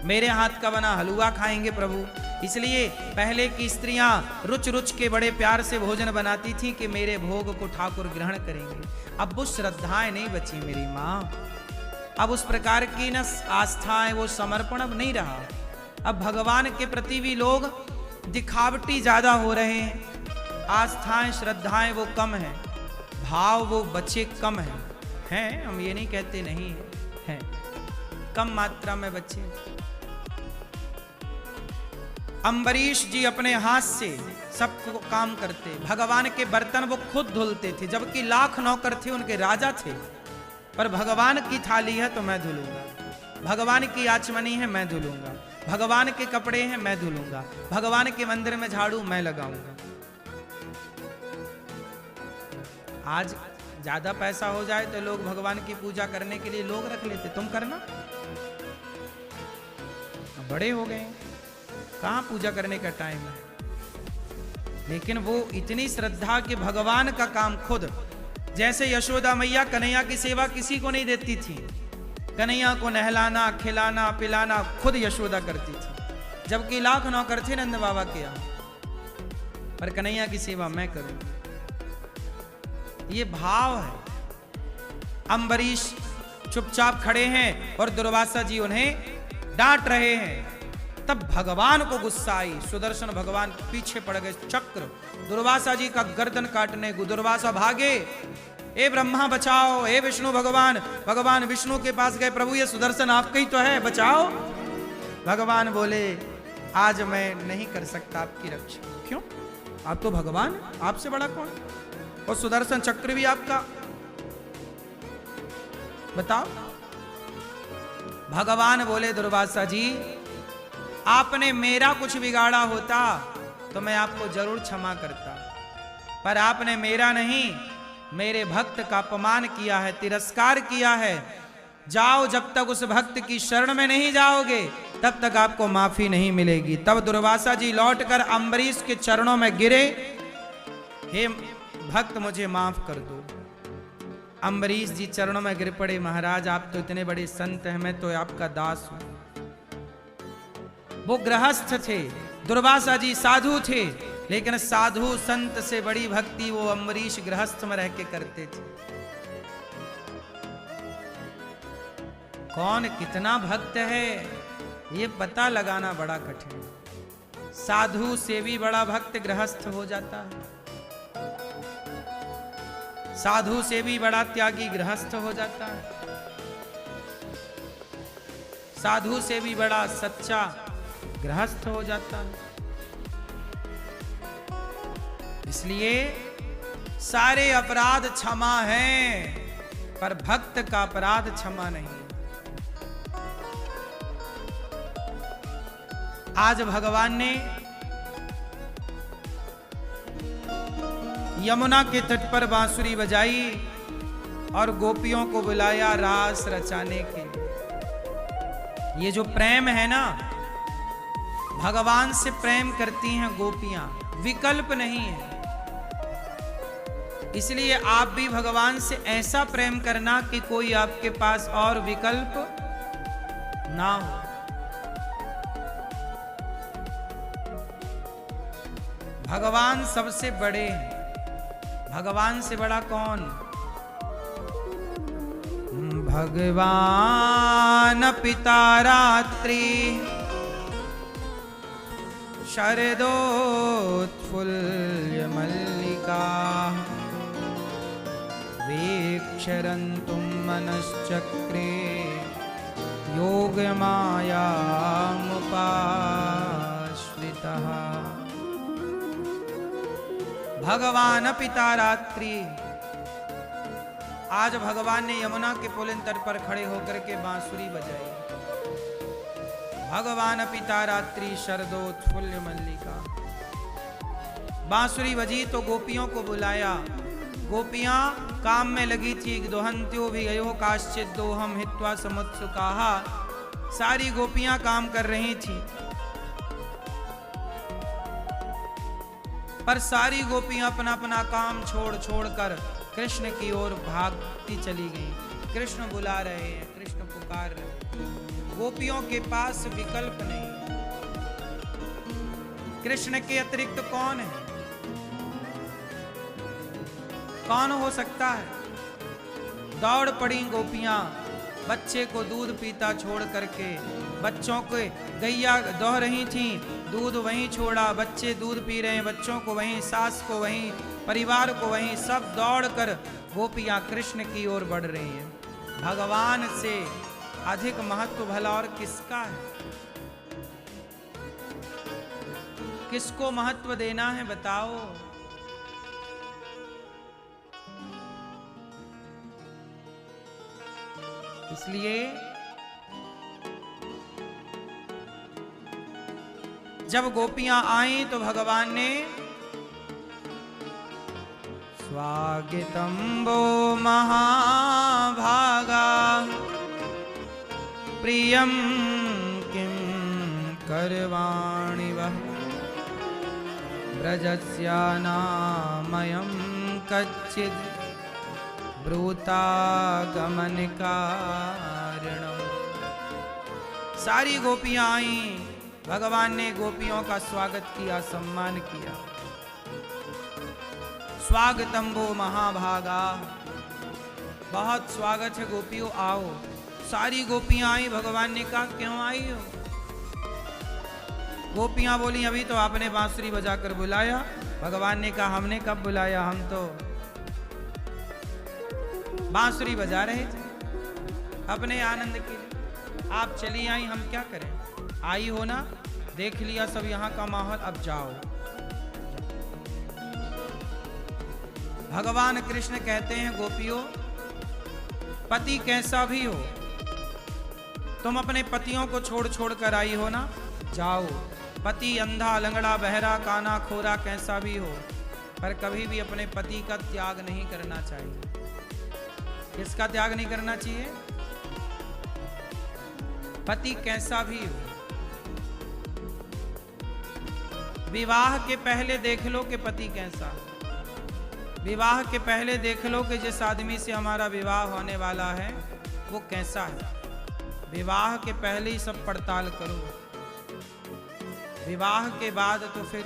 मेरे हाथ का बना हलवा खाएंगे प्रभु। इसलिए पहले की स्त्रियां रुच के बड़े प्यार से भोजन बनाती थी कि मेरे भोग को ठाकुर ग्रहण करेंगे। अब वो श्रद्धाएं नहीं बची मेरी माँ, अब उस प्रकार की न आस्थाएं, वो समर्पण अब नहीं रहा। अब भगवान के प्रति भी लोग दिखावटी ज्यादा हो रहे हैं, आस्थाएं श्रद्धाएं वो कम है, भाव वो बच्चे कम हैं। हम ये नहीं कहते नहीं है, कम मात्रा में बच्चे। अम्बरीश जी अपने हाथ से सब काम करते, भगवान के बर्तन वो खुद धुलते थे, जबकि लाख नौकर थे, उनके राजा थे। पर भगवान की थाली है तो मैं धुलूंगा, भगवान की आचमनी है मैं धुलूंगा, भगवान के कपड़े हैं मैं धुलूंगा, भगवान के मंदिर में झाड़ू मैं लगाऊंगा। आज ज्यादा पैसा हो जाए तो लोग भगवान की पूजा करने के लिए लोग रख लेते, तुम करना। बड़े हो गए, कहां पूजा करने का टाइम है। लेकिन वो इतनी श्रद्धा कि भगवान का काम खुद, जैसे यशोदा मैया कन्हैया की सेवा किसी को नहीं देती थी, कन्हैया को नहलाना खिलाना पिलाना खुद यशोदा करती थी, जबकि लाख नौकर थे नंद बाबा के यहाँ, पर कन्हैया की सेवा मैं करूंगी। ये भाव है। अम्बरीश चुपचाप खड़े हैं और दुर्वासा जी उन्हें डांट रहे हैं। तब भगवान को गुस्सा आई, सुदर्शन भगवान पीछे पड़ गए, चक्र दुर्वासा जी का गर्दन काटने को। दुर्वासा भागे, ए ब्रह्मा बचाओ, ए विष्णु भगवान। भगवान विष्णु के पास गए, प्रभु ये सुदर्शन आपका ही तो है, बचाओ। भगवान बोले आज मैं नहीं कर सकता आपकी रक्षा। क्यों? आप तो भगवान, आपसे बड़ा कौन? और सुदर्शन चक्र भी आपका, बताओ। भगवान बोले दुर्वासा जी आपने मेरा कुछ बिगाड़ा होता तो मैं आपको जरूर क्षमा करता, पर आपने मेरा नहीं मेरे भक्त का अपमान किया है, तिरस्कार किया है। जाओ, जब तक उस भक्त की शरण में नहीं जाओगे तब तक आपको माफी नहीं मिलेगी। तब दुर्वासा जी लौटकर अम्बरीश के चरणों में गिरे, हे भक्त मुझे माफ कर दो। अम्बरीश जी चरणों में गिर पड़े, महाराज आप तो इतने बड़े संत हैं, मैं तो आपका दास हूं। वो गृहस्थ थे, दुर्वासा जी साधु थे, लेकिन साधु संत से बड़ी भक्ति वो अम्बरीश गृहस्थ में रह के करते थे। कौन कितना भक्त है ये पता लगाना बड़ा कठिन है। साधु से भी बड़ा भक्त गृहस्थ हो जाता है, साधु से भी बड़ा त्यागी गृहस्थ हो जाता है, साधु से भी बड़ा सच्चा गृहस्थ हो जाता है। इसलिए सारे अपराध क्षमा हैं, पर भक्त का अपराध क्षमा नहीं। आज भगवान ने यमुना के तट पर बांसुरी बजाई और गोपियों को बुलाया रास रचाने के लिए। ये जो प्रेम है ना, भगवान से प्रेम करती हैं गोपियां, विकल्प नहीं है। इसलिए आप भी भगवान से ऐसा प्रेम करना कि कोई आपके पास और विकल्प ना हो। भगवान सबसे बड़े हैं। भगवान से बड़ा कौन? भगवान पिता रात्रि शरदोत्फुल्ल मल्लिका वीक्षरन्तुं मनश्चक्रे योगमायामुपाश्रितः। भगवान पिता रात्रि। आज भगवान ने यमुना के पुलिन तट पर खड़े होकर के बांसुरी बजाई। भगवान पिता रात्रि शरदोत्फुल्ल मल्लिका। बांसुरी बजी तो गोपियों को बुलाया। गोपियां काम में लगी थी। दोहंत्यो भी गयो काश्चित दोहम हित्वा समुत्सुकाहा। सारी गोपियां काम कर रही थी, पर सारी गोपियां अपना अपना काम छोड़ छोड़ कर कृष्ण की ओर भागती चली गई। कृष्ण बुला रहे हैं, कृष्ण पुकार रहे हैं। गोपियों के पास विकल्प नहीं। कृष्ण के अतिरिक्त कौन है? कौन हो सकता है? दौड़ पड़ी गोपियां। बच्चे को दूध पीता छोड़ करके, बच्चों को गैया दोह रही थी, दूध वहीं छोड़ा, बच्चे दूध पी रहे हैं, बच्चों को वहीं, सास को वहीं, परिवार को वहीं, सब दौड़कर गोपियां कृष्ण की ओर बढ़ रही हैं। भगवान से अधिक महत्व भला और किसका है? किसको महत्व देना है बताओ? इसलिए जब गोपियां आई तो भगवान ने स्वागतम वो महाभागा प्रियम किम करवाणि वह ब्रजस्यानामयं कच्चित् ब्रूतागमन कारणम। सारी गोपियां आई। भगवान ने गोपियों का स्वागत किया, सम्मान किया। स्वागतम वो महाभागा। बहुत स्वागत है गोपियों, आओ। सारी गोपियां आई। भगवान ने कहा क्यों आई हो? गोपियां बोली अभी तो आपने बांसुरी बजाकर बुलाया। भगवान ने कहा हमने कब बुलाया, हम तो बांसुरी बजा रहे थे अपने आनंद के लिए। आप चली आई, हम क्या करें? आई हो ना, देख लिया सब यहाँ का माहौल, अब जाओ। भगवान कृष्ण कहते हैं गोपियों, पति कैसा भी हो, तुम अपने पतियों को छोड़ छोड़ कर आई हो ना, जाओ। पति अंधा, लंगड़ा, बहरा, काना, खोरा कैसा भी हो, पर कभी भी अपने पति का त्याग नहीं करना चाहिए। किसका त्याग नहीं करना चाहिए? पति कैसा भी हो। विवाह के पहले देख लो कि पति कैसा है। विवाह के पहले देख लो कि जिस आदमी से हमारा विवाह होने वाला है वो कैसा है। विवाह के पहले ही सब पड़ताल करो। विवाह के बाद तो फिर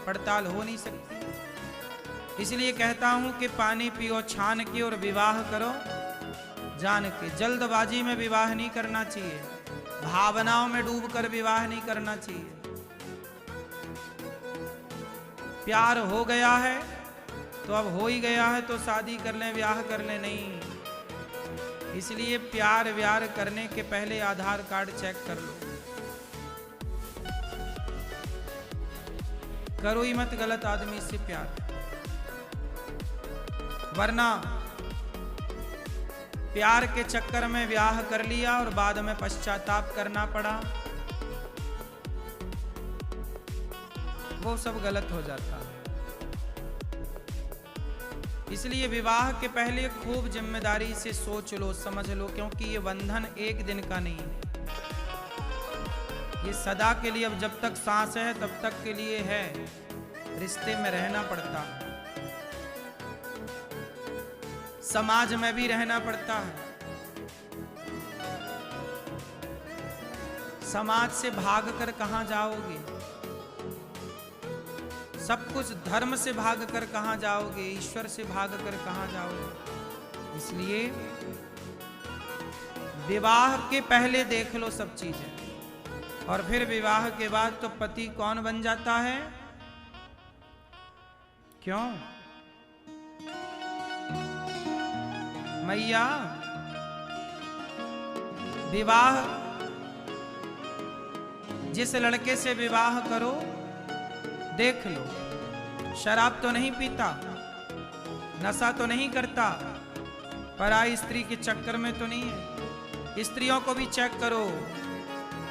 पड़ताल हो नहीं सकती। इसलिए कहता हूं कि पानी पियो छान के और विवाह करो जान के। जल्दबाजी में विवाह नहीं करना चाहिए। भावनाओं में डूबकर विवाह नहीं करना चाहिए। प्यार हो गया है तो अब हो ही गया है तो शादी कर लें, ब्याह कर लें, नहीं। इसलिए प्यार व्यार करने के पहले आधार कार्ड चेक कर लो। करो ही मत गलत आदमी से प्यार। वरना प्यार के चक्कर में ब्याह कर लिया और बाद में पश्चाताप करना पड़ा, वो सब गलत हो जाता है। इसलिए विवाह के पहले खूब जिम्मेदारी से सोच लो, समझ लो, क्योंकि ये बंधन एक दिन का नहीं है, ये सदा के लिए, अब जब तक सांस है तब तक के लिए है, रिश्ते में रहना पड़ता है, समाज में भी रहना पड़ता है। समाज से भागकर कहां जाओगे, सब कुछ धर्म से भागकर कहां जाओगे, ईश्वर से भागकर कहां जाओगे। इसलिए विवाह के पहले देख लो सब चीजें, और फिर विवाह के बाद तो पति कौन बन जाता है। क्यों मैया, विवाह जिस लड़के से विवाह करो, देख लो, शराब तो नहीं पीता, नशा तो नहीं करता, पराई स्त्री के चक्कर में तो नहीं है। स्त्रियों को भी चेक करो,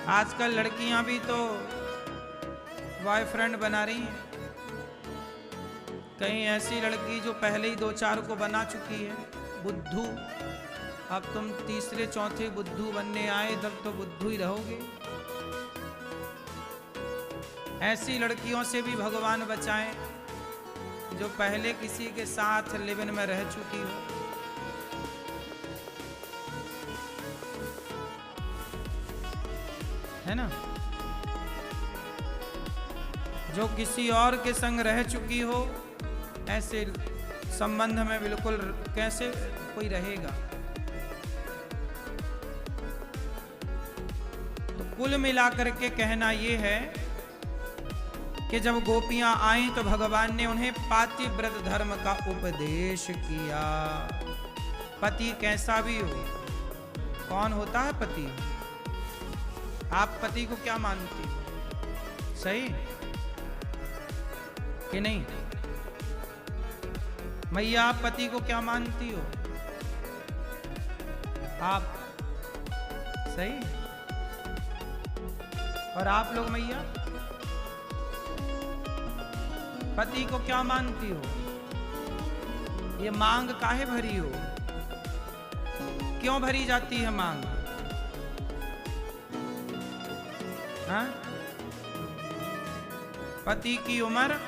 आजकल लड़कियां भी तो बॉयफ्रेंड बना रही हैं। कहीं ऐसी लड़की जो पहले ही 2-4 को बना चुकी है, बुद्धू, अब तुम तीसरे चौथे बुद्धू बनने आए, तब तो बुद्धू ही रहोगे। ऐसी लड़कियों से भी भगवान बचाएं जो पहले किसी के साथ लिव इन में रह चुकी हो। है ना, जो किसी और के संग रह चुकी हो, ऐसे संबंध में बिल्कुल कैसे कोई रहेगा। तो कुल मिलाकर के कहना ये है कि जब गोपियां आईं तो भगवान ने उन्हें पातिव्रत धर्म का उपदेश किया। पति कैसा भी हो, कौन होता है पति, आप पति को क्या मानती हो, सही कि नहीं। मैया, आप पति को क्या मानती हो, आप सही, और आप लोग मैया पति को क्या मानती हो। ये मांग काहे भरी हो, क्यों भरी जाती है मांग, हाँ? पति की उम्र,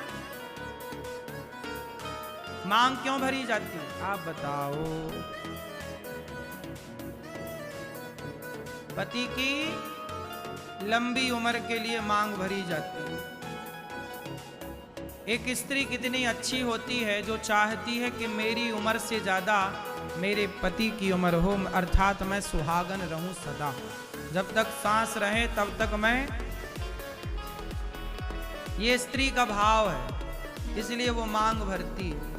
मांग क्यों भरी जाती है, आप बताओ। पति की लंबी उम्र के लिए मांग भरी जाती है। एक स्त्री कितनी अच्छी होती है जो चाहती है कि मेरी उम्र से ज्यादा मेरे पति की उम्र हो, अर्थात मैं सुहागन रहूं सदा, जब तक सांस रहे तब तक मैं, ये स्त्री का भाव है, इसलिए वो मांग भरती है।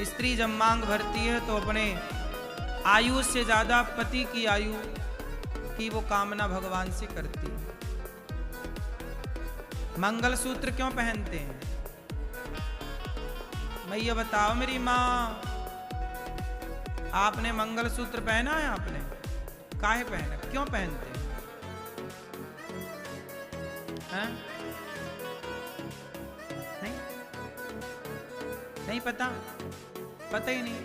स्त्री जब मांग भरती है तो अपने आयु से ज्यादा पति की आयु की वो कामना भगवान से करती है। मंगलसूत्र क्यों पहनते हैं मैया, बताओ मेरी माँ, आपने मंगलसूत्र पहना है, आपने काहे पहना, क्यों पहनते हैं? नहीं, नहीं पता, पता ही नहीं।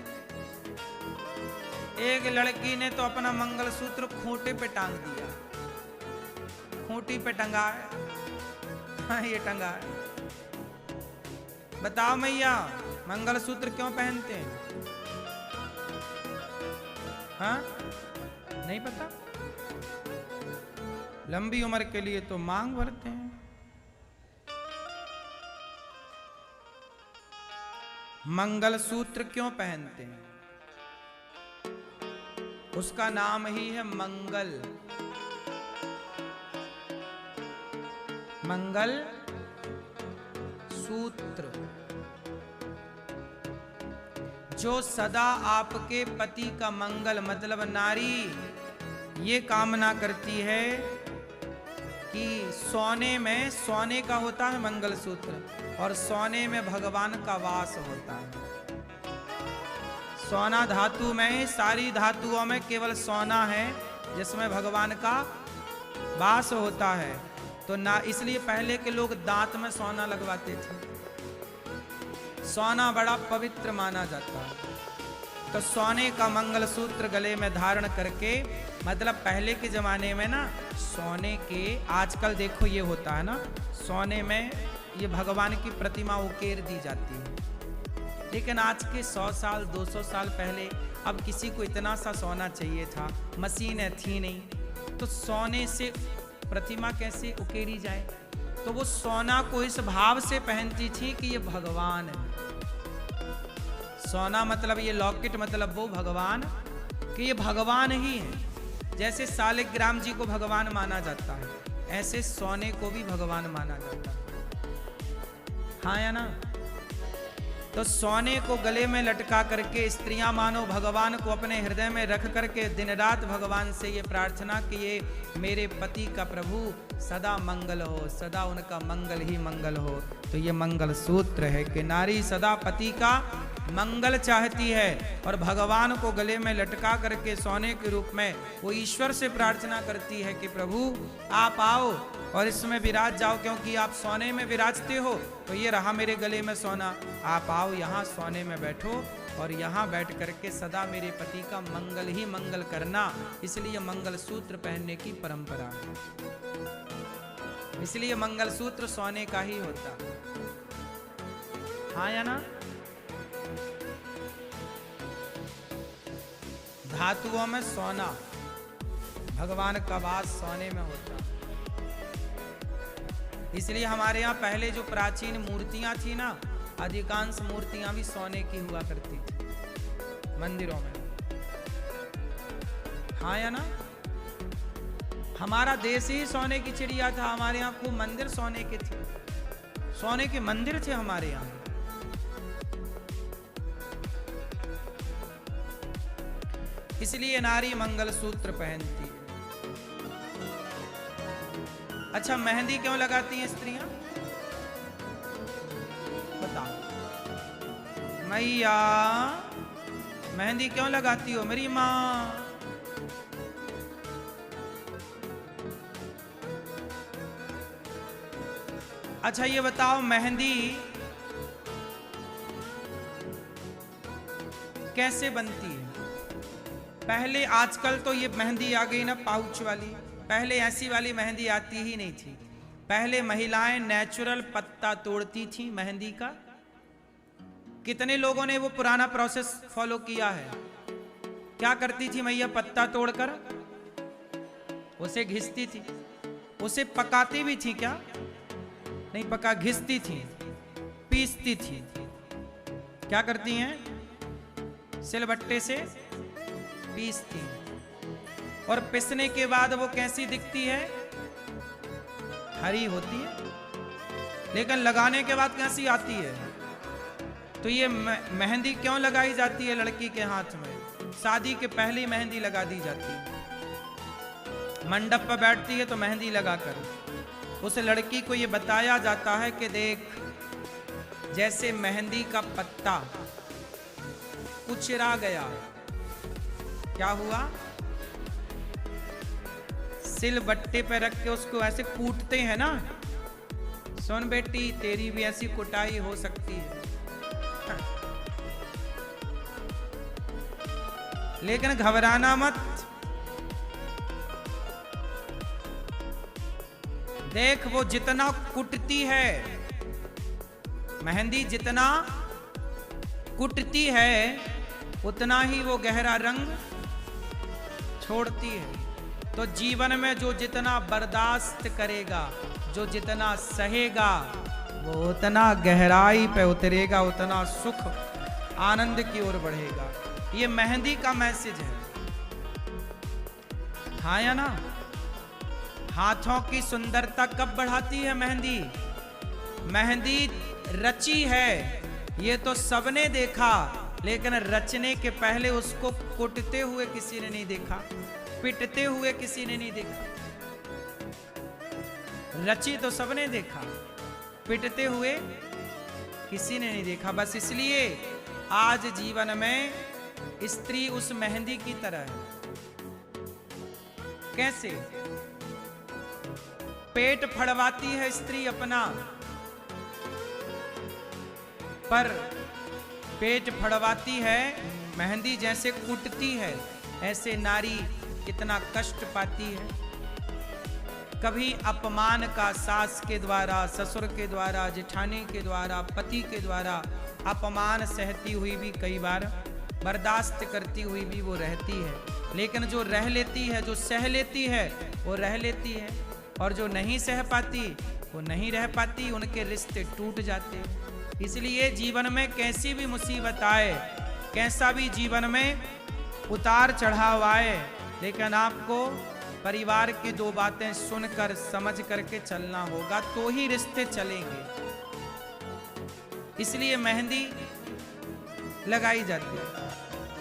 एक लड़की ने तो अपना मंगलसूत्र खूंटे पे टांग दिया, खूंटी पे टंगा है, हाँ ये टंगा है। बताओ मैया, मंगलसूत्र क्यों पहनते हैं, हाँ नहीं पता। लंबी उम्र के लिए तो मांग भरते हैं। मंगलसूत्र क्यों पहनते हैं, उसका नाम ही है मंगल। मंगल सूत्र, जो सदा आपके पति का मंगल, मतलब नारी ये कामना करती है कि सोने में, सोने का होता है मंगलसूत्र, और सोने में भगवान का वास होता है। सोना धातु में, सारी धातुओं में केवल सोना है जिसमें भगवान का वास होता है। तो ना, इसलिए पहले के लोग दांत में सोना लगवाते थे। सोना बड़ा पवित्र माना जाता है। तो सोने का मंगलसूत्र गले में धारण करके, मतलब पहले के जमाने में ना सोने के, आजकल देखो ये होता है ना, सोने में ये भगवान की प्रतिमा उकेर दी जाती है। लेकिन आज के 100 साल 200 साल पहले, अब किसी को इतना सा सोना चाहिए था, मशीनें थी नहीं, तो सोने से प्रतिमा कैसे उकेरी जाए? तो वो सोना को इस भाव से पहनती थी कि ये भगवान है। सोना मतलब ये लॉकेट, मतलब वो भगवान, कि ये भगवान ही है। जैसे सालिग्राम जी को भगवान माना जाता है, ऐसे सोने को भी भगवान माना जाता है। हाँ या ना? तो सोने को गले में लटका करके स्त्रियां मानो भगवान को अपने हृदय में रख करके दिन रात भगवान से ये प्रार्थना कि ये मेरे पति का प्रभु सदा मंगल हो, सदा उनका मंगल ही मंगल हो। तो ये मंगल सूत्र है कि नारी सदा पति का मंगल चाहती है और भगवान को गले में लटका करके सोने के रूप में वो ईश्वर से प्रार्थना करती है कि प्रभु आप आओ और इसमें विराज जाओ, क्योंकि आप सोने में विराजते हो। तो ये रहा मेरे गले में सोना, आप आओ यहाँ सोने में बैठो और यहाँ बैठ करके सदा मेरे पति का मंगल ही मंगल करना। इसलिए मंगल सूत्र पहनने की परंपरा है, इसलिए मंगल सूत्र सोने का ही होता। हाँ या ना? धातुओं में सोना, भगवान का वास सोने में होता। इसलिए हमारे यहाँ पहले जो प्राचीन मूर्तियां थी ना, अधिकांश मूर्तियां भी सोने की हुआ करती थी मंदिरों में। हाँ या ना? हमारा देश ही सोने की चिड़िया था। हमारे यहाँ खूब मंदिर सोने के थे, सोने के मंदिर थे हमारे यहाँ। इसलिए नारी मंगल सूत्र पहनती है। अच्छा, मेहंदी क्यों लगाती हैं स्त्रियां? बताओ मैया, मेहंदी क्यों लगाती हो मेरी माँ? अच्छा ये बताओ, मेहंदी कैसे बनती है? पहले, आजकल तो ये मेहंदी आ गई ना पाउच वाली, पहले ऐसी वाली मेहंदी आती ही नहीं थी। पहले महिलाएं नेचुरल पत्ता तोड़ती थी मेहंदी का। कितने लोगों ने वो पुराना प्रोसेस फॉलो किया है? क्या करती थी मैया? पत्ता तोड़कर उसे घिसती थी, उसे पकाती भी थी क्या? नहीं पका, घिसती थी, पीसती थी। क्या करती हैं? सिलबट्टे से पीसती, और पिसने के बाद वो कैसी दिखती है? हरी होती है, लेकिन लगाने के बाद कैसी आती है? तो ये मेहंदी क्यों लगाई जाती है लड़की के हाथ में? शादी के पहले मेहंदी लगा दी जाती है। मंडप पर बैठती है तो मेहंदी लगाकर उस लड़की को ये बताया जाता है कि देख, जैसे मेहंदी का पत्ता कुचरा गया, क्या हुआ? सिलबट्टे पे रख के उसको ऐसे कूटते हैं ना, सुन बेटी तेरी भी ऐसी कुटाई हो सकती है। लेकिन घबराना मत, देख वो जितना कुटती है मेहंदी, जितना कुटती है उतना ही वो गहरा रंग छोड़ती है। तो जीवन में जो जितना बर्दाश्त करेगा, जो जितना सहेगा, वो उतना गहराई पे उतरेगा, उतना सुख आनंद की ओर बढ़ेगा। ये मेहंदी का मैसेज है। हाँ या ना? हाथों की सुंदरता कब बढ़ाती है मेहंदी? मेहंदी रची है ये तो सबने देखा, लेकिन रचने के पहले उसको कुटते हुए किसी ने नहीं देखा, पिटते हुए किसी ने नहीं देखा। रची तो सबने देखा, पिटते हुए किसी ने नहीं देखा। बस इसलिए आज जीवन में स्त्री उस मेहंदी की तरह है। कैसे? पेट फड़वाती है स्त्री अपना, पर पेट फड़वाती है, मेहंदी जैसे कूटती है, ऐसे नारी कितना कष्ट पाती है। कभी अपमान का सास के द्वारा, ससुर के द्वारा, जेठानी के द्वारा, पति के द्वारा अपमान सहती हुई भी कई बार बर्दाश्त करती हुई भी वो रहती है। लेकिन जो रह लेती है, जो सह लेती है, वो रह लेती है, और जो नहीं सह पाती वो नहीं रह पाती, उनके रिश्ते टूट जाते हैं। इसलिए जीवन में कैसी भी मुसीबत आए, कैसा भी जीवन में उतार चढ़ाव आए, लेकिन आपको परिवार की दो बातें सुनकर समझ करके चलना होगा, तो ही रिश्ते चलेंगे। इसलिए मेहंदी लगाई जाती है,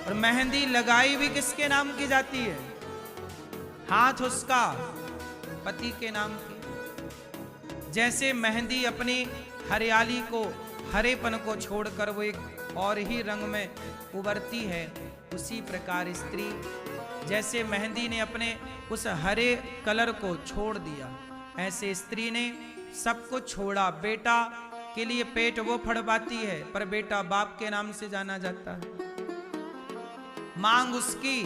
और मेहंदी लगाई भी किसके नाम की जाती है? हाथ उसका पति के नाम की। जैसे मेहंदी अपनी हरियाली को, हरेपन को छोड़कर वो एक और ही रंग में उभरती है, उसी प्रकार स्त्री जैसे मेहंदी ने अपने उस हरे कलर को छोड़ दिया, ऐसे स्त्री ने सब कुछ छोड़ा। बेटा के लिए पेट वो फड़वाती है, पर बेटा बाप के नाम से जाना जाता है। मांग उसकी,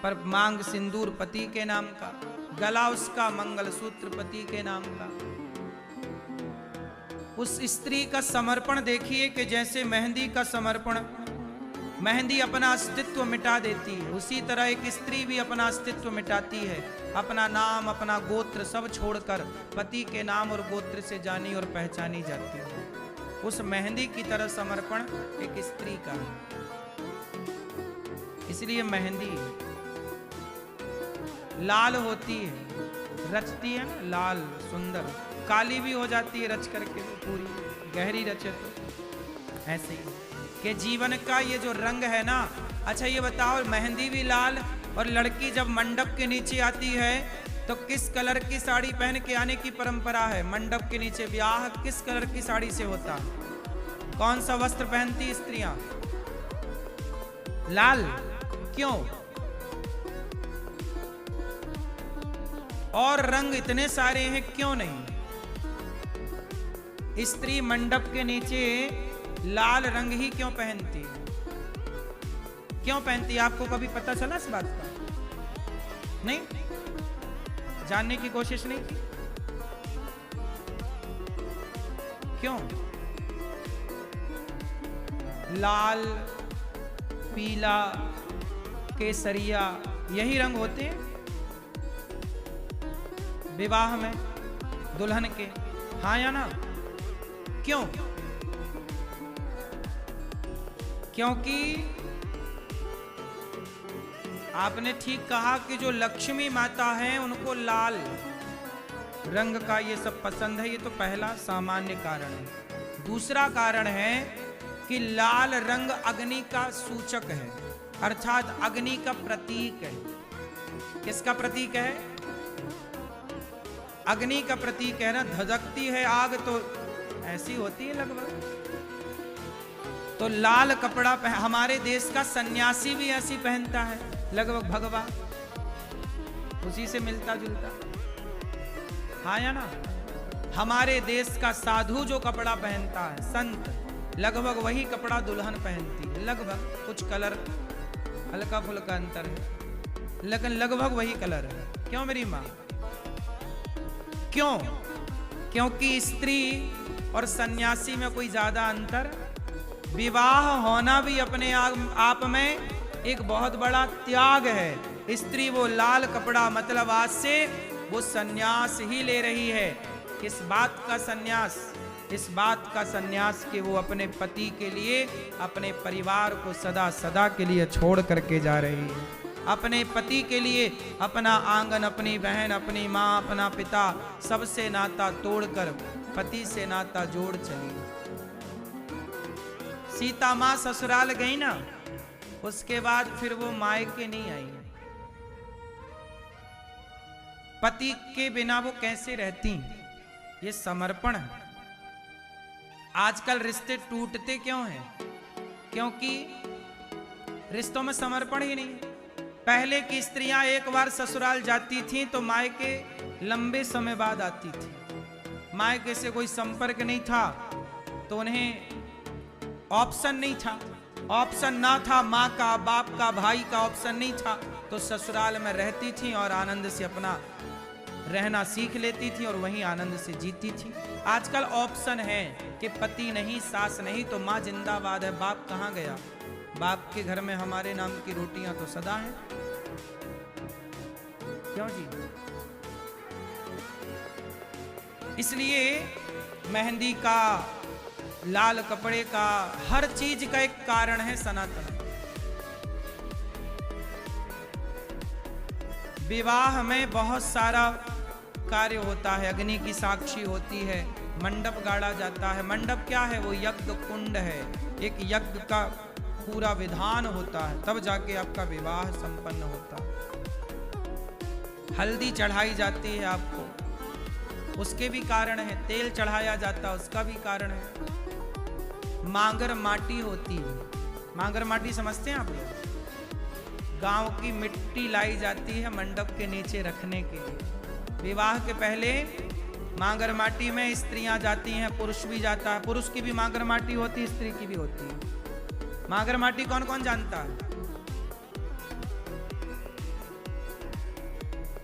पर मांग सिंदूर पति के नाम का। गला उसका मंगलसूत्र पति के नाम का। उस स्त्री का समर्पण देखिए कि जैसे मेहंदी का समर्पण, मेहंदी अपना अस्तित्व मिटा देती है, उसी तरह एक स्त्री भी अपना अस्तित्व मिटाती है। अपना नाम, अपना गोत्र सब छोड़कर पति के नाम और गोत्र से जानी और पहचानी जाती है। उस मेहंदी की तरह समर्पण एक स्त्री का है। इसलिए मेहंदी लाल होती है, रचती है ना, लाल सुंदर। काली भी हो जाती है रच करके, पूरी गहरी रचे तो। ऐसे ही कि जीवन का ये जो रंग है ना। अच्छा ये बताओ, मेहंदी भी लाल, और लड़की जब मंडप के नीचे आती है तो किस कलर की साड़ी पहन के आने की परंपरा है? मंडप के नीचे ब्याह किस कलर की साड़ी से होता? कौन सा वस्त्र पहनती स्त्रियां? लाल। क्यों? और रंग इतने सारे हैं, क्यों नहीं? स्त्री मंडप के नीचे लाल रंग ही क्यों पहनती? क्यों पहनती? आपको कभी पता चला इस बात का? नहीं? जानने की कोशिश नहीं की? क्यों? लाल, पीला, केसरिया, यही रंग होते हैं विवाह में दुल्हन के, हाँ या ना? क्यों? क्योंकि आपने ठीक कहा कि जो लक्ष्मी माता हैं उनको लाल रंग का ये सब पसंद है। ये तो पहला सामान्य कारण है। दूसरा कारण है कि लाल रंग अग्नि का सूचक है, अर्थात अग्नि का प्रतीक है। किसका प्रतीक है? अग्नि का प्रतीक है ना। धधकती है आग तो ऐसी होती है लगभग। तो लाल कपड़ा हमारे देश का सन्यासी भी ऐसी पहनता है लगभग, भगवा उसी से मिलता जुलता, हाँ या ना? हमारे देश का साधु जो कपड़ा पहनता है, संत, लगभग वही कपड़ा दुल्हन पहनती है। लगभग कुछ कलर हल्का फुल्का अंतर है, लेकिन लगभग वही कलर है। क्यों मेरी माँ? क्यों? क्योंकि स्त्री और सन्यासी में कोई ज्यादा अंतर? विवाह होना भी अपने आप में एक बहुत बड़ा त्याग है। स्त्री वो लाल कपड़ा, मतलब आज से वो सन्यास ही ले रही है। किस बात का सन्यास? इस बात का सन्यास कि वो अपने पति के लिए अपने परिवार को सदा सदा के लिए छोड़ करके जा रही है। अपने पति के लिए अपना आंगन, अपनी बहन, अपनी माँ, अपना पिता, सबसे नाता तोड़कर पति से नाता जोड़ चली। सीता माँ ससुराल गई ना, उसके बाद फिर वो मायके नहीं आई। पति के बिना वो कैसे रहती? ये समर्पण है। आजकल रिश्ते टूटते क्यों हैं? क्योंकि रिश्तों में समर्पण ही नहीं। पहले की स्त्रियां एक बार ससुराल जाती थीं तो मायके लंबे समय बाद आती थी। मायके से कोई संपर्क नहीं था तो उन्हें ऑप्शन नहीं था, ऑप्शन ना था, माँ का, बाप का, भाई का ऑप्शन नहीं था, तो ससुराल में रहती थी और आनंद से अपना रहना सीख लेती थी और वहीं आनंद से जीती थी। आजकल ऑप्शन है कि पति नहीं, सास नहीं, तो माँ जिंदाबाद है, बाप कहाँ गया? बाप के घर में हमारे नाम की रोटियां तो सदा हैं। क्यों जी? इसलिए मेहंदी का, लाल कपड़े का, हर चीज का एक कारण है सनातन। विवाह में बहुत सारा कार्य होता है, अग्नि की साक्षी होती है, मंडप गाड़ा जाता है। मंडप क्या है? वो यज्ञ कुंड है, एक यज्ञ का पूरा विधान होता है, तब जाके आपका विवाह संपन्न होता है। हल्दी चढ़ाई जाती है आपको, उसके भी कारण है। तेल चढ़ाया जाता है, उसका भी कारण है। मांगर माटी होती है, मांगर माटी समझते हैं आप लोग? गांव की मिट्टी लाई जाती है मंडप के नीचे रखने के लिए। विवाह के पहले मांगर माटी में स्त्रियां जाती हैं, पुरुष भी जाता है। पुरुष की भी मांगर माटी होती है, स्त्री की भी होती है। मांगर माटी कौन कौन जानता है?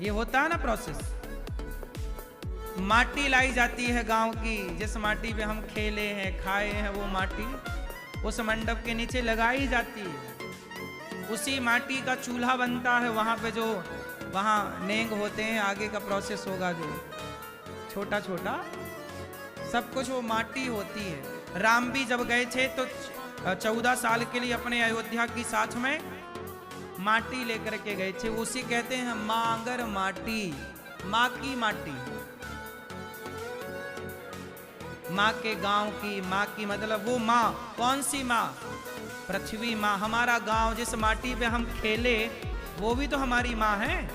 ये होता है ना प्रोसेस। माटी लाई जाती है गांव की, जिस माटी पे हम खेले हैं, खाए हैं, वो माटी उस मंडप के नीचे लगाई जाती है। उसी माटी का चूल्हा बनता है। वहां पे जो वहां नेंग होते हैं, आगे का प्रोसेस होगा जो छोटा छोटा, सब कुछ वो माटी होती है। राम भी जब गए थे तो 14 साल के लिए अपने अयोध्या की साथ में माटी लेकर के गए थे। उसी कहते हैं मांगर माटी, माँ की माटी, माँ के गांव की, माँ की मतलब वो माँ, कौन सी माँ? पृथ्वी माँ। हमारा गांव, जिस माटी पे हम खेले, वो भी तो हमारी माँ है।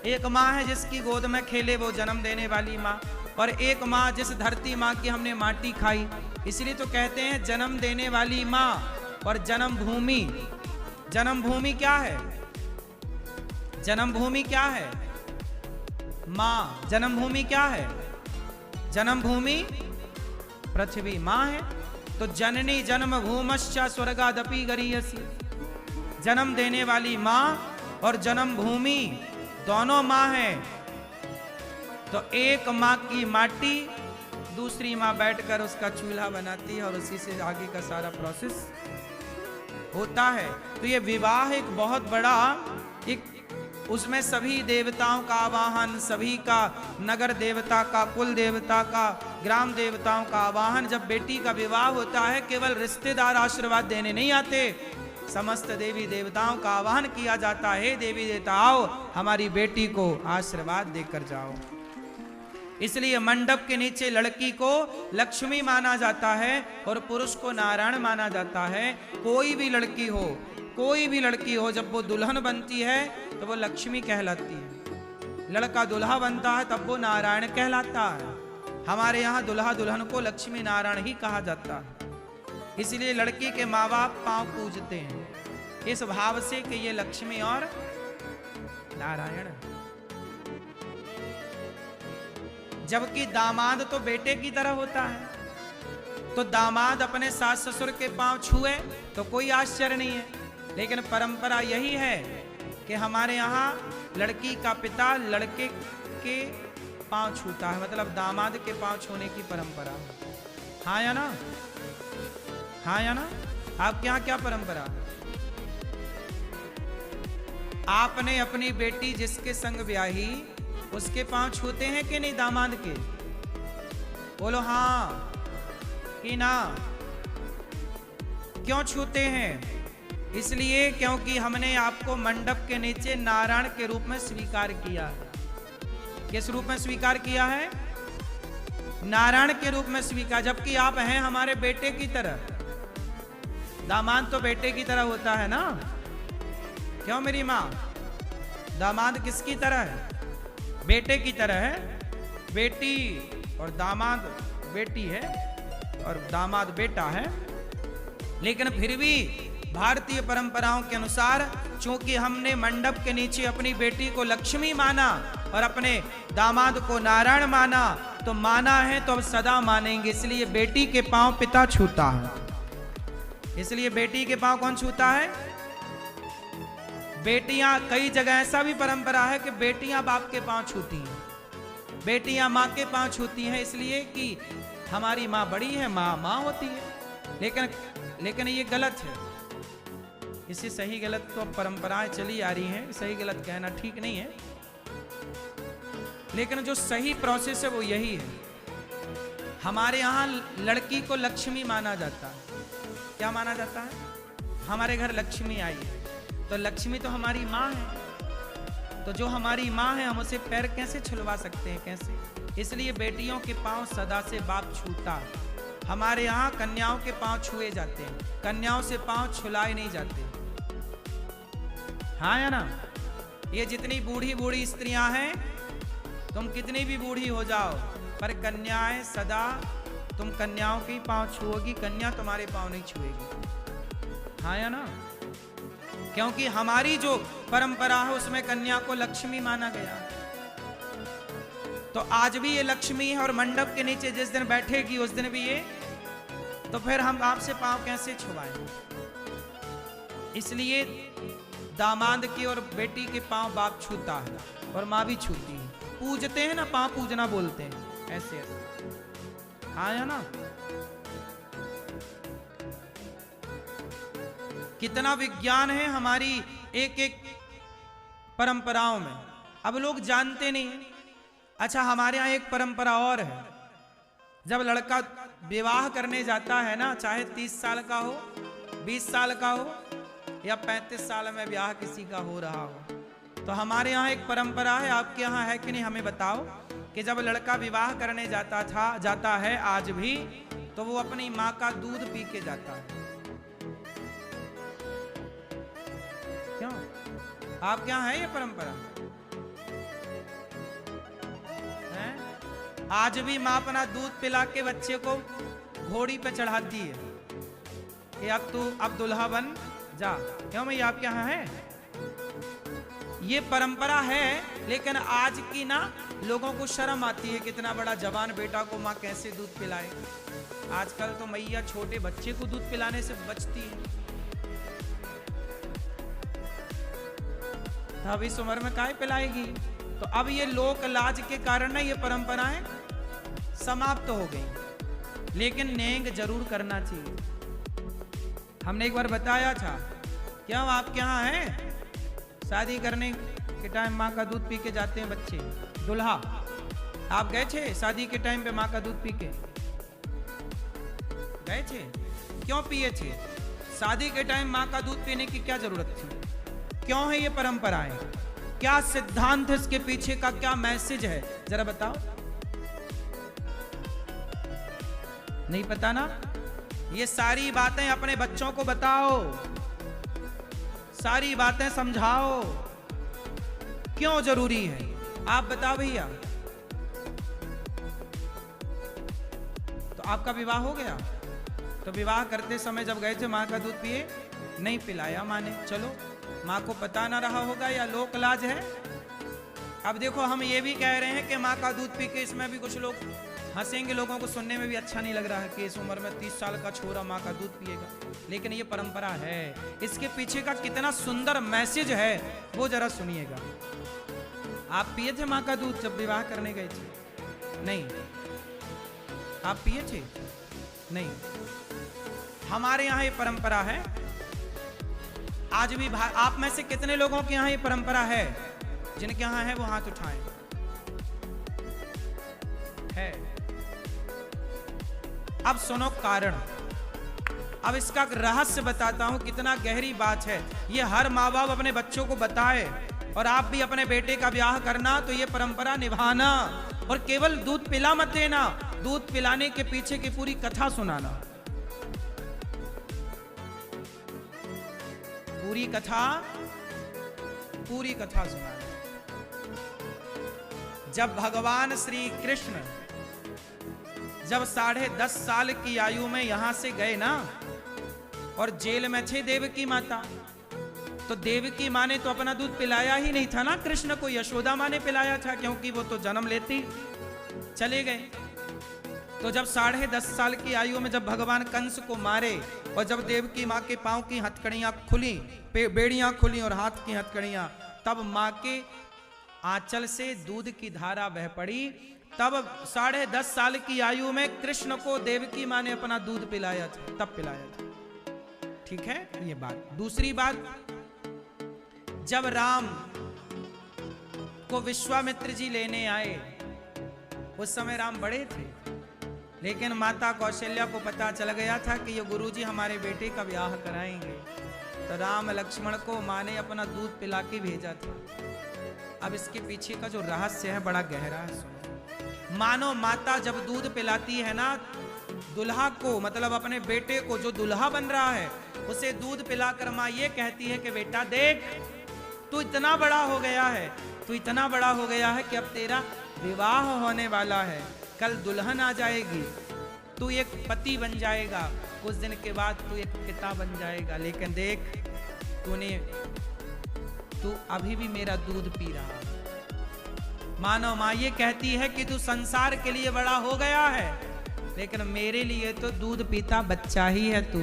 एक माँ है जिसकी गोद में खेले, वो जन्म देने वाली माँ, और एक माँ जिस धरती माँ की हमने माटी खाई। इसलिए तो कहते हैं जन्म देने वाली माँ और जन्म भूमि। जन्म भूमि क्या है? जन्म भूमि क्या है? माँ। जन्म भूमि क्या है? जन्म भूमि पृथ्वी माँ है। तो जननी जन्म भूमश्च स्वर्गादपि गरीयसी। जन्म देने वाली माँ और जन्म भूमि दोनों माँ है। तो एक माँ की माटी, दूसरी माँ बैठकर उसका चूल्हा बनाती है और उसी से आगे का सारा प्रोसेस होता है। तो ये विवाह एक बहुत बड़ा, एक उसमें सभी देवताओं का आवाहन, सभी का, नगर देवता का, कुल देवता का, ग्राम देवताओं का आवाहन। जब बेटी का विवाह होता है, केवल रिश्तेदार आशीर्वाद देने नहीं आते, समस्त देवी देवताओं का आवाहन किया जाता है। देवी देवता आओ, हमारी बेटी को आशीर्वाद देकर जाओ। इसलिए मंडप के नीचे लड़की को लक्ष्मी माना जाता है और पुरुष को नारायण माना जाता है। कोई भी लड़की हो, कोई भी लड़की हो, जब वो दुल्हन बनती है तो वो लक्ष्मी कहलाती है। लड़का दूल्हा बनता है तब वो नारायण कहलाता है। हमारे यहाँ दूल्हा दुल्हन को लक्ष्मी नारायण ही कहा जाता है। इसलिए लड़की के माँ बाप पांव पूजते हैं इस भाव से कि ये लक्ष्मी और नारायण है। जबकि दामाद तो बेटे की तरह होता है, तो दामाद अपने सास ससुर के पांव छुए तो कोई आश्चर्य नहीं है। लेकिन परंपरा यही है कि हमारे यहाँ लड़की का पिता लड़के के पांव छूता है, मतलब दामाद के पांव छूने की परंपरा है। हाँ या ना? हाँ या ना? आपके यहाँ क्या परंपरा? आपने अपनी बेटी जिसके संग ब्याही, उसके पांव छूते हैं कि नहीं दामाद के? बोलो हाँ कि ना? क्यों छूते हैं? इसलिए क्योंकि हमने आपको मंडप के नीचे नारायण के रूप में स्वीकार किया है। किस रूप में स्वीकार किया है? नारायण के रूप में स्वीकार। जबकि आप हैं हमारे बेटे की तरह। दामाद तो बेटे की तरह होता है ना? क्यों मेरी माँ? दामाद किसकी तरह है? बेटे की तरह है। बेटी और दामाद बेटी है और दामाद बेटा है। लेकिन फिर भी भारतीय परंपराओं के अनुसार चूंकि हमने मंडप के नीचे अपनी बेटी को लक्ष्मी माना और अपने दामाद को नारायण माना, तो माना है तो अब सदा मानेंगे। इसलिए बेटी के पांव पिता छूता है। इसलिए बेटी के पांव कौन छूता है? बेटियां, कई जगह ऐसा भी परंपरा है कि बेटियां बाप के पांव छूती हैं, बेटियां माँ के पांव छूती हैं, इसलिए कि हमारी माँ बड़ी है, माँ माँ होती है। लेकिन ये गलत है। इसे सही गलत तो परंपराएं चली आ रही हैं, सही गलत कहना ठीक नहीं है, लेकिन जो सही प्रोसेस है वो यही है। हमारे यहाँ लड़की को लक्ष्मी माना जाता है। क्या माना जाता है? हमारे घर लक्ष्मी आई है, तो लक्ष्मी तो हमारी माँ है, तो जो हमारी माँ है हम उसे पैर कैसे छुलवा सकते हैं? कैसे? इसलिए बेटियों के पांव सदा से बाप छूता। हमारे यहाँ कन्याओं के पांव छुए जाते हैं, कन्याओं से पांव छुलाए नहीं जाते। हाँ या ना? ये जितनी बूढ़ी बूढ़ी स्त्रियां हैं, तुम कितनी भी बूढ़ी हो जाओ, पर कन्याएं सदा, तुम कन्याओं के पांव छुओगी, कन्या तुम्हारे पांव नहीं छुएगी। हाँ या ना? क्योंकि हमारी जो परंपरा है उसमें कन्या को लक्ष्मी माना गया। तो आज भी ये लक्ष्मी है और मंडप के नीचे जिस दिन बैठेगी उस दिन भी ये, तो फिर हम आपसे पांव कैसे छुआएं? इसलिए दामाद के और बेटी के पांव बाप छूता है और माँ भी छूती है। पूजते हैं ना, पांव पूजना बोलते हैं, ऐसे ऐसे। हाँ या ना? कितना विज्ञान है हमारी एक एक परंपराओं में, अब लोग जानते नहीं हैं। अच्छा, हमारे यहाँ एक परंपरा और है, जब लड़का विवाह करने जाता है ना, चाहे 30 साल का हो, 20 साल का हो या 35 साल में ब्याह किसी का हो रहा हो, तो हमारे यहाँ एक परंपरा है, आपके यहाँ है कि नहीं हमें बताओ, कि जब लड़का विवाह करने जाता है आज भी, तो वो अपनी माँ का दूध पी के जाता है। क्यों? आपके यहाँ है ये परंपरा? है? आज भी माँ अपना दूध पिला के बच्चे को घोड़ी पे चढ़ाती है कि अब तू अब दुल्हा बन जा। क्यों भैया, आपके यहाँ है? ये परंपरा है, लेकिन आज की ना लोगों को शर्म आती है, कितना बड़ा जवान बेटा को माँ कैसे दूध पिलाए। आजकल तो मैया छोटे बच्चे को दूध पिलाने से बचती है। अब इस उम्र में काहे पिलाएगी? तो अब ये लोक लाज के कारण ना ये परंपराएं समाप्त हो गई, लेकिन नेंग जरूर करना चाहिए। हमने एक बार बताया था, क्या आपके यहाँ है शादी करने के टाइम माँ का दूध पी के जाते हैं बच्चे, दुल्हा? आप गए थे शादी के टाइम पे माँ का दूध पी के गए थे? क्यों पिए थे? शादी के टाइम माँ का दूध पीने की क्या जरूरत थी? क्यों है ये परंपराएं? क्या सिद्धांत है इसके पीछे का? क्या मैसेज है? जरा बताओ। नहीं पता ना? ये सारी बातें अपने बच्चों को बताओ, सारी बातें समझाओ, क्यों जरूरी है? आप बताओ भैया। तो आपका विवाह हो गया, तो विवाह करते समय जब गए थे माँ का दूध पिए? नहीं पिलाया माँ ने। चलो, माँ को पता ना रहा होगा या लोक लाज है। अब देखो, हम ये भी कह रहे हैं कि माँ का दूध पी के, इसमें भी कुछ लोग हंसेंगे, लोगों को सुनने में भी अच्छा नहीं लग रहा है कि इस उम्र में 30 साल का छोरा माँ का दूध पिएगा, लेकिन ये परंपरा है। इसके पीछे का कितना सुंदर मैसेज है वो जरा सुनिएगा। आप पिए थे माँ का दूध जब विवाह करने गए थे? नहीं। आप पिए थे? नहीं। हमारे यहाँ ये परंपरा है आज भी। आप में से कितने लोगों के यहाँ ये परंपरा है? जिनके यहाँ है वो हाथ उठाएं। है। अब सुनो कारण। अब इसका रहस्य बताता हूं, कितना गहरी बात है ये। हर माँ बाप अपने बच्चों को बताए, और आप भी अपने बेटे का ब्याह करना तो ये परंपरा निभाना, और केवल दूध पिला मत देना, दूध पिलाने के पीछे की पूरी कथा सुनाना। पूरी कथा सुनाना। जब भगवान श्री कृष्ण जब 10.5 साल की आयु में यहां से गए ना, और जेल में थे देवकी माता। तो देवकी माँ ने तो अपना दूध पिलाया ही नहीं था ना कृष्ण को, यशोदा माँ ने पिलाया था, क्योंकि वो तो जन्म लेती चले गए। तो जब 10.5 साल की आयु में जब भगवान कंस को मारे और जब देवकी माँ के पांव की हथकड़ियां खुली, बेड़ियां खुली और हाथ की हथकड़ियां, तब माँ के आंचल से दूध की धारा बह पड़ी। तब 10.5 साल की आयु में कृष्ण को देवकी माँ ने अपना दूध पिलाया था, तब पिलाया था। ठीक है, ये बात। दूसरी बात, जब राम को विश्वामित्र जी लेने आए, उस समय राम बड़े थे, लेकिन माता कौशल्या को पता चल गया था कि ये गुरुजी हमारे बेटे का ब्याह कराएंगे। तो राम लक्ष्मण को माँ ने अपना दूध पिला के भेजा था। अब इसके पीछे का जो रहस्य है बड़ा गहरा है, सुनो। मानो माता जब दूध पिलाती है ना दुल्हा को, मतलब अपने बेटे को जो दुल्हा बन रहा है, उसे दूध पिलाकर माँ ये कहती है कि बेटा देख, तू इतना बड़ा हो गया है, तू इतना बड़ा हो गया है कि अब तेरा विवाह होने वाला है, कल दुल्हन आ जाएगी, तू एक पति बन जाएगा, कुछ दिन के बाद तू एक पिता बन जाएगा, लेकिन देख तू अभी भी मेरा दूध पी रहा है। मानो माँ ये कहती है कि तू संसार के लिए बड़ा हो गया है, लेकिन मेरे लिए तो दूध पीता बच्चा ही है तू।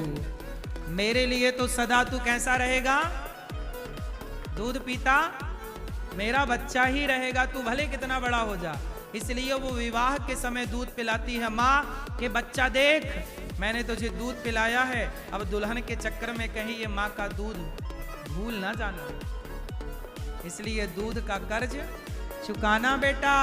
मेरे लिए तो सदा तू कैसा रहेगा? दूध पीता मेरा बच्चा ही रहेगा, तू भले कितना बड़ा हो जा। इसलिए वो विवाह के समय दूध पिलाती है माँ कि बच्चा देख, मैंने तुझे दूध पिलाया है, अब दुल्हन के चक्कर में कहीं ये माँ का दूध भूल ना जाना। इसलिए दूध का कर्ज चुकाना बेटा,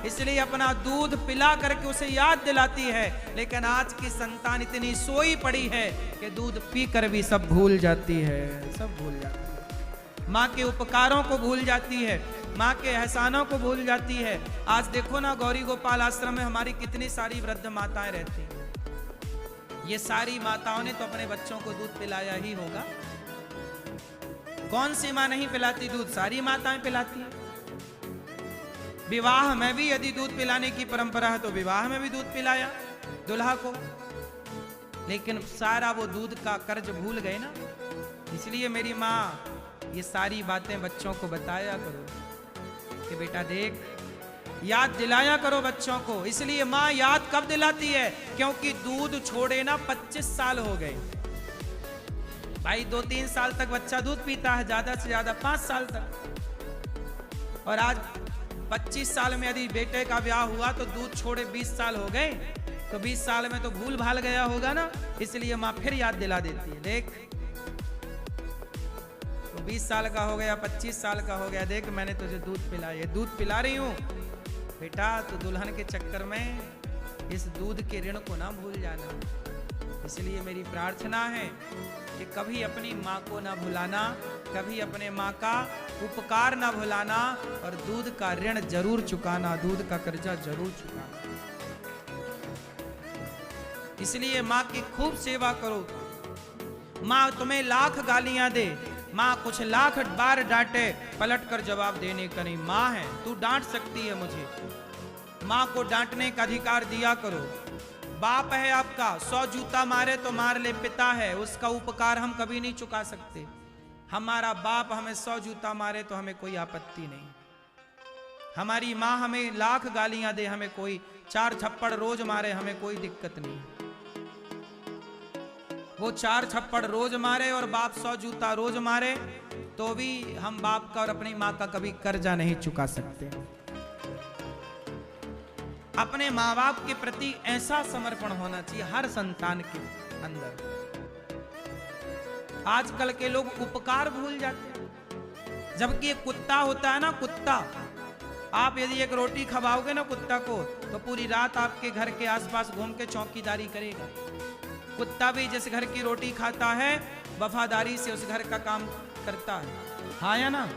इसलिए अपना दूध पिला करके उसे याद दिलाती है। लेकिन आज की संतान इतनी सोई पड़ी है कि दूध पीकर भी सब भूल जाती है, सब भूल जाती है। माँ के उपकारों को भूल जाती है, माँ के एहसानों को भूल जाती है। आज देखो ना, गौरी गोपाल आश्रम में हमारी कितनी सारी वृद्ध माताएं रहती हैं। ये सारी माताओं ने तो अपने बच्चों को दूध पिलाया ही होगा। कौन सी माँ नहीं पिलाती दूध? सारी माताएं पिलाती हैं। विवाह में भी यदि दूध पिलाने की परंपरा है तो विवाह में भी दूध पिलाया दुल्हा को, लेकिन सारा वो दूध का कर्ज भूल गए ना। इसलिए मेरी माँ ये सारी बातें बच्चों को बताया करो कि बेटा देख, याद दिलाया करो बच्चों को। इसलिए माँ याद कब दिलाती है? क्योंकि दूध छोड़े ना 25 साल हो गए भाई। 2-3 साल तक बच्चा दूध पीता है, ज्यादा से ज्यादा 5 साल तक। और आज 25 साल में यदि बेटे का ब्याह हुआ तो दूध छोड़े 20 साल हो गए, तो 20 साल में तो भूल भाल गया होगा ना। इसलिए माँ फिर याद दिला देती है, देख तो 20 साल का हो गया, 25 साल का हो गया, देख मैंने तुझे दूध पिलाया, दूध पिला रही हूँ बेटा, तो दुल्हन के चक्कर में इस दूध के ऋण को ना भूल जाना। इसलिए मेरी प्रार्थना है कि कभी अपनी माँ को ना भुलाना, कभी अपने माँ का उपकार ना भुलाना, और दूध का ऋण जरूर चुकाना, दूध का कर्जा जरूर चुकाना। इसलिए माँ की खूब सेवा करो। माँ तुम्हें लाख गालियां दे, माँ कुछ लाख बार डांटे, पलट कर जवाब देने का नहीं। माँ है, तू डांट सकती है मुझे, माँ को डांटने का अधिकार दिया करो। बाप है आपका, 100 जूता मारे तो मार ले, पिता है, उसका उपकार हम कभी नहीं चुका सकते। हमारा बाप हमें 100 जूता मारे तो हमें कोई आपत्ति नहीं। हमारी माँ हमें लाख गालियां दे, हमें कोई 4 थप्पड़ रोज मारे, हमें कोई दिक्कत नहीं। वो 4 थप्पड़ रोज मारे और बाप 100 जूता रोज मारे तो भी हम बाप का और अपनी माँ का कभी कर्जा नहीं चुका सकते। अपने माँ बाप के प्रति ऐसा समर्पण होना चाहिए हर संतान के अंदर। आजकल के लोग उपकार भूल जाते हैं। जबकि एक कुत्ता होता है ना, कुत्ता, आप यदि एक रोटी खवाओगे ना कुत्ता को, तो पूरी रात आपके घर के आसपास घूम के चौकीदारी करेगा। कुत्ता भी जिस घर की रोटी खाता है वफादारी से उस घर का काम करता है, हाँ या ना?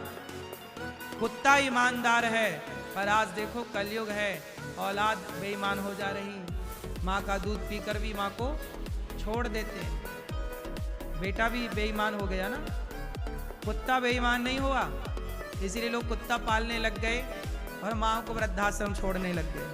कुत्ता ईमानदार है। पर आज देखो कलयुग है, औलाद बेईमान हो जा रही, माँ का दूध पीकर भी माँ को छोड़ देते हैं। बेटा भी बेईमान हो गया ना, कुत्ता बेईमान नहीं हुआ। इसलिए लोग कुत्ता पालने लग गए और माँ को वृद्धाश्रम छोड़ने लग गए।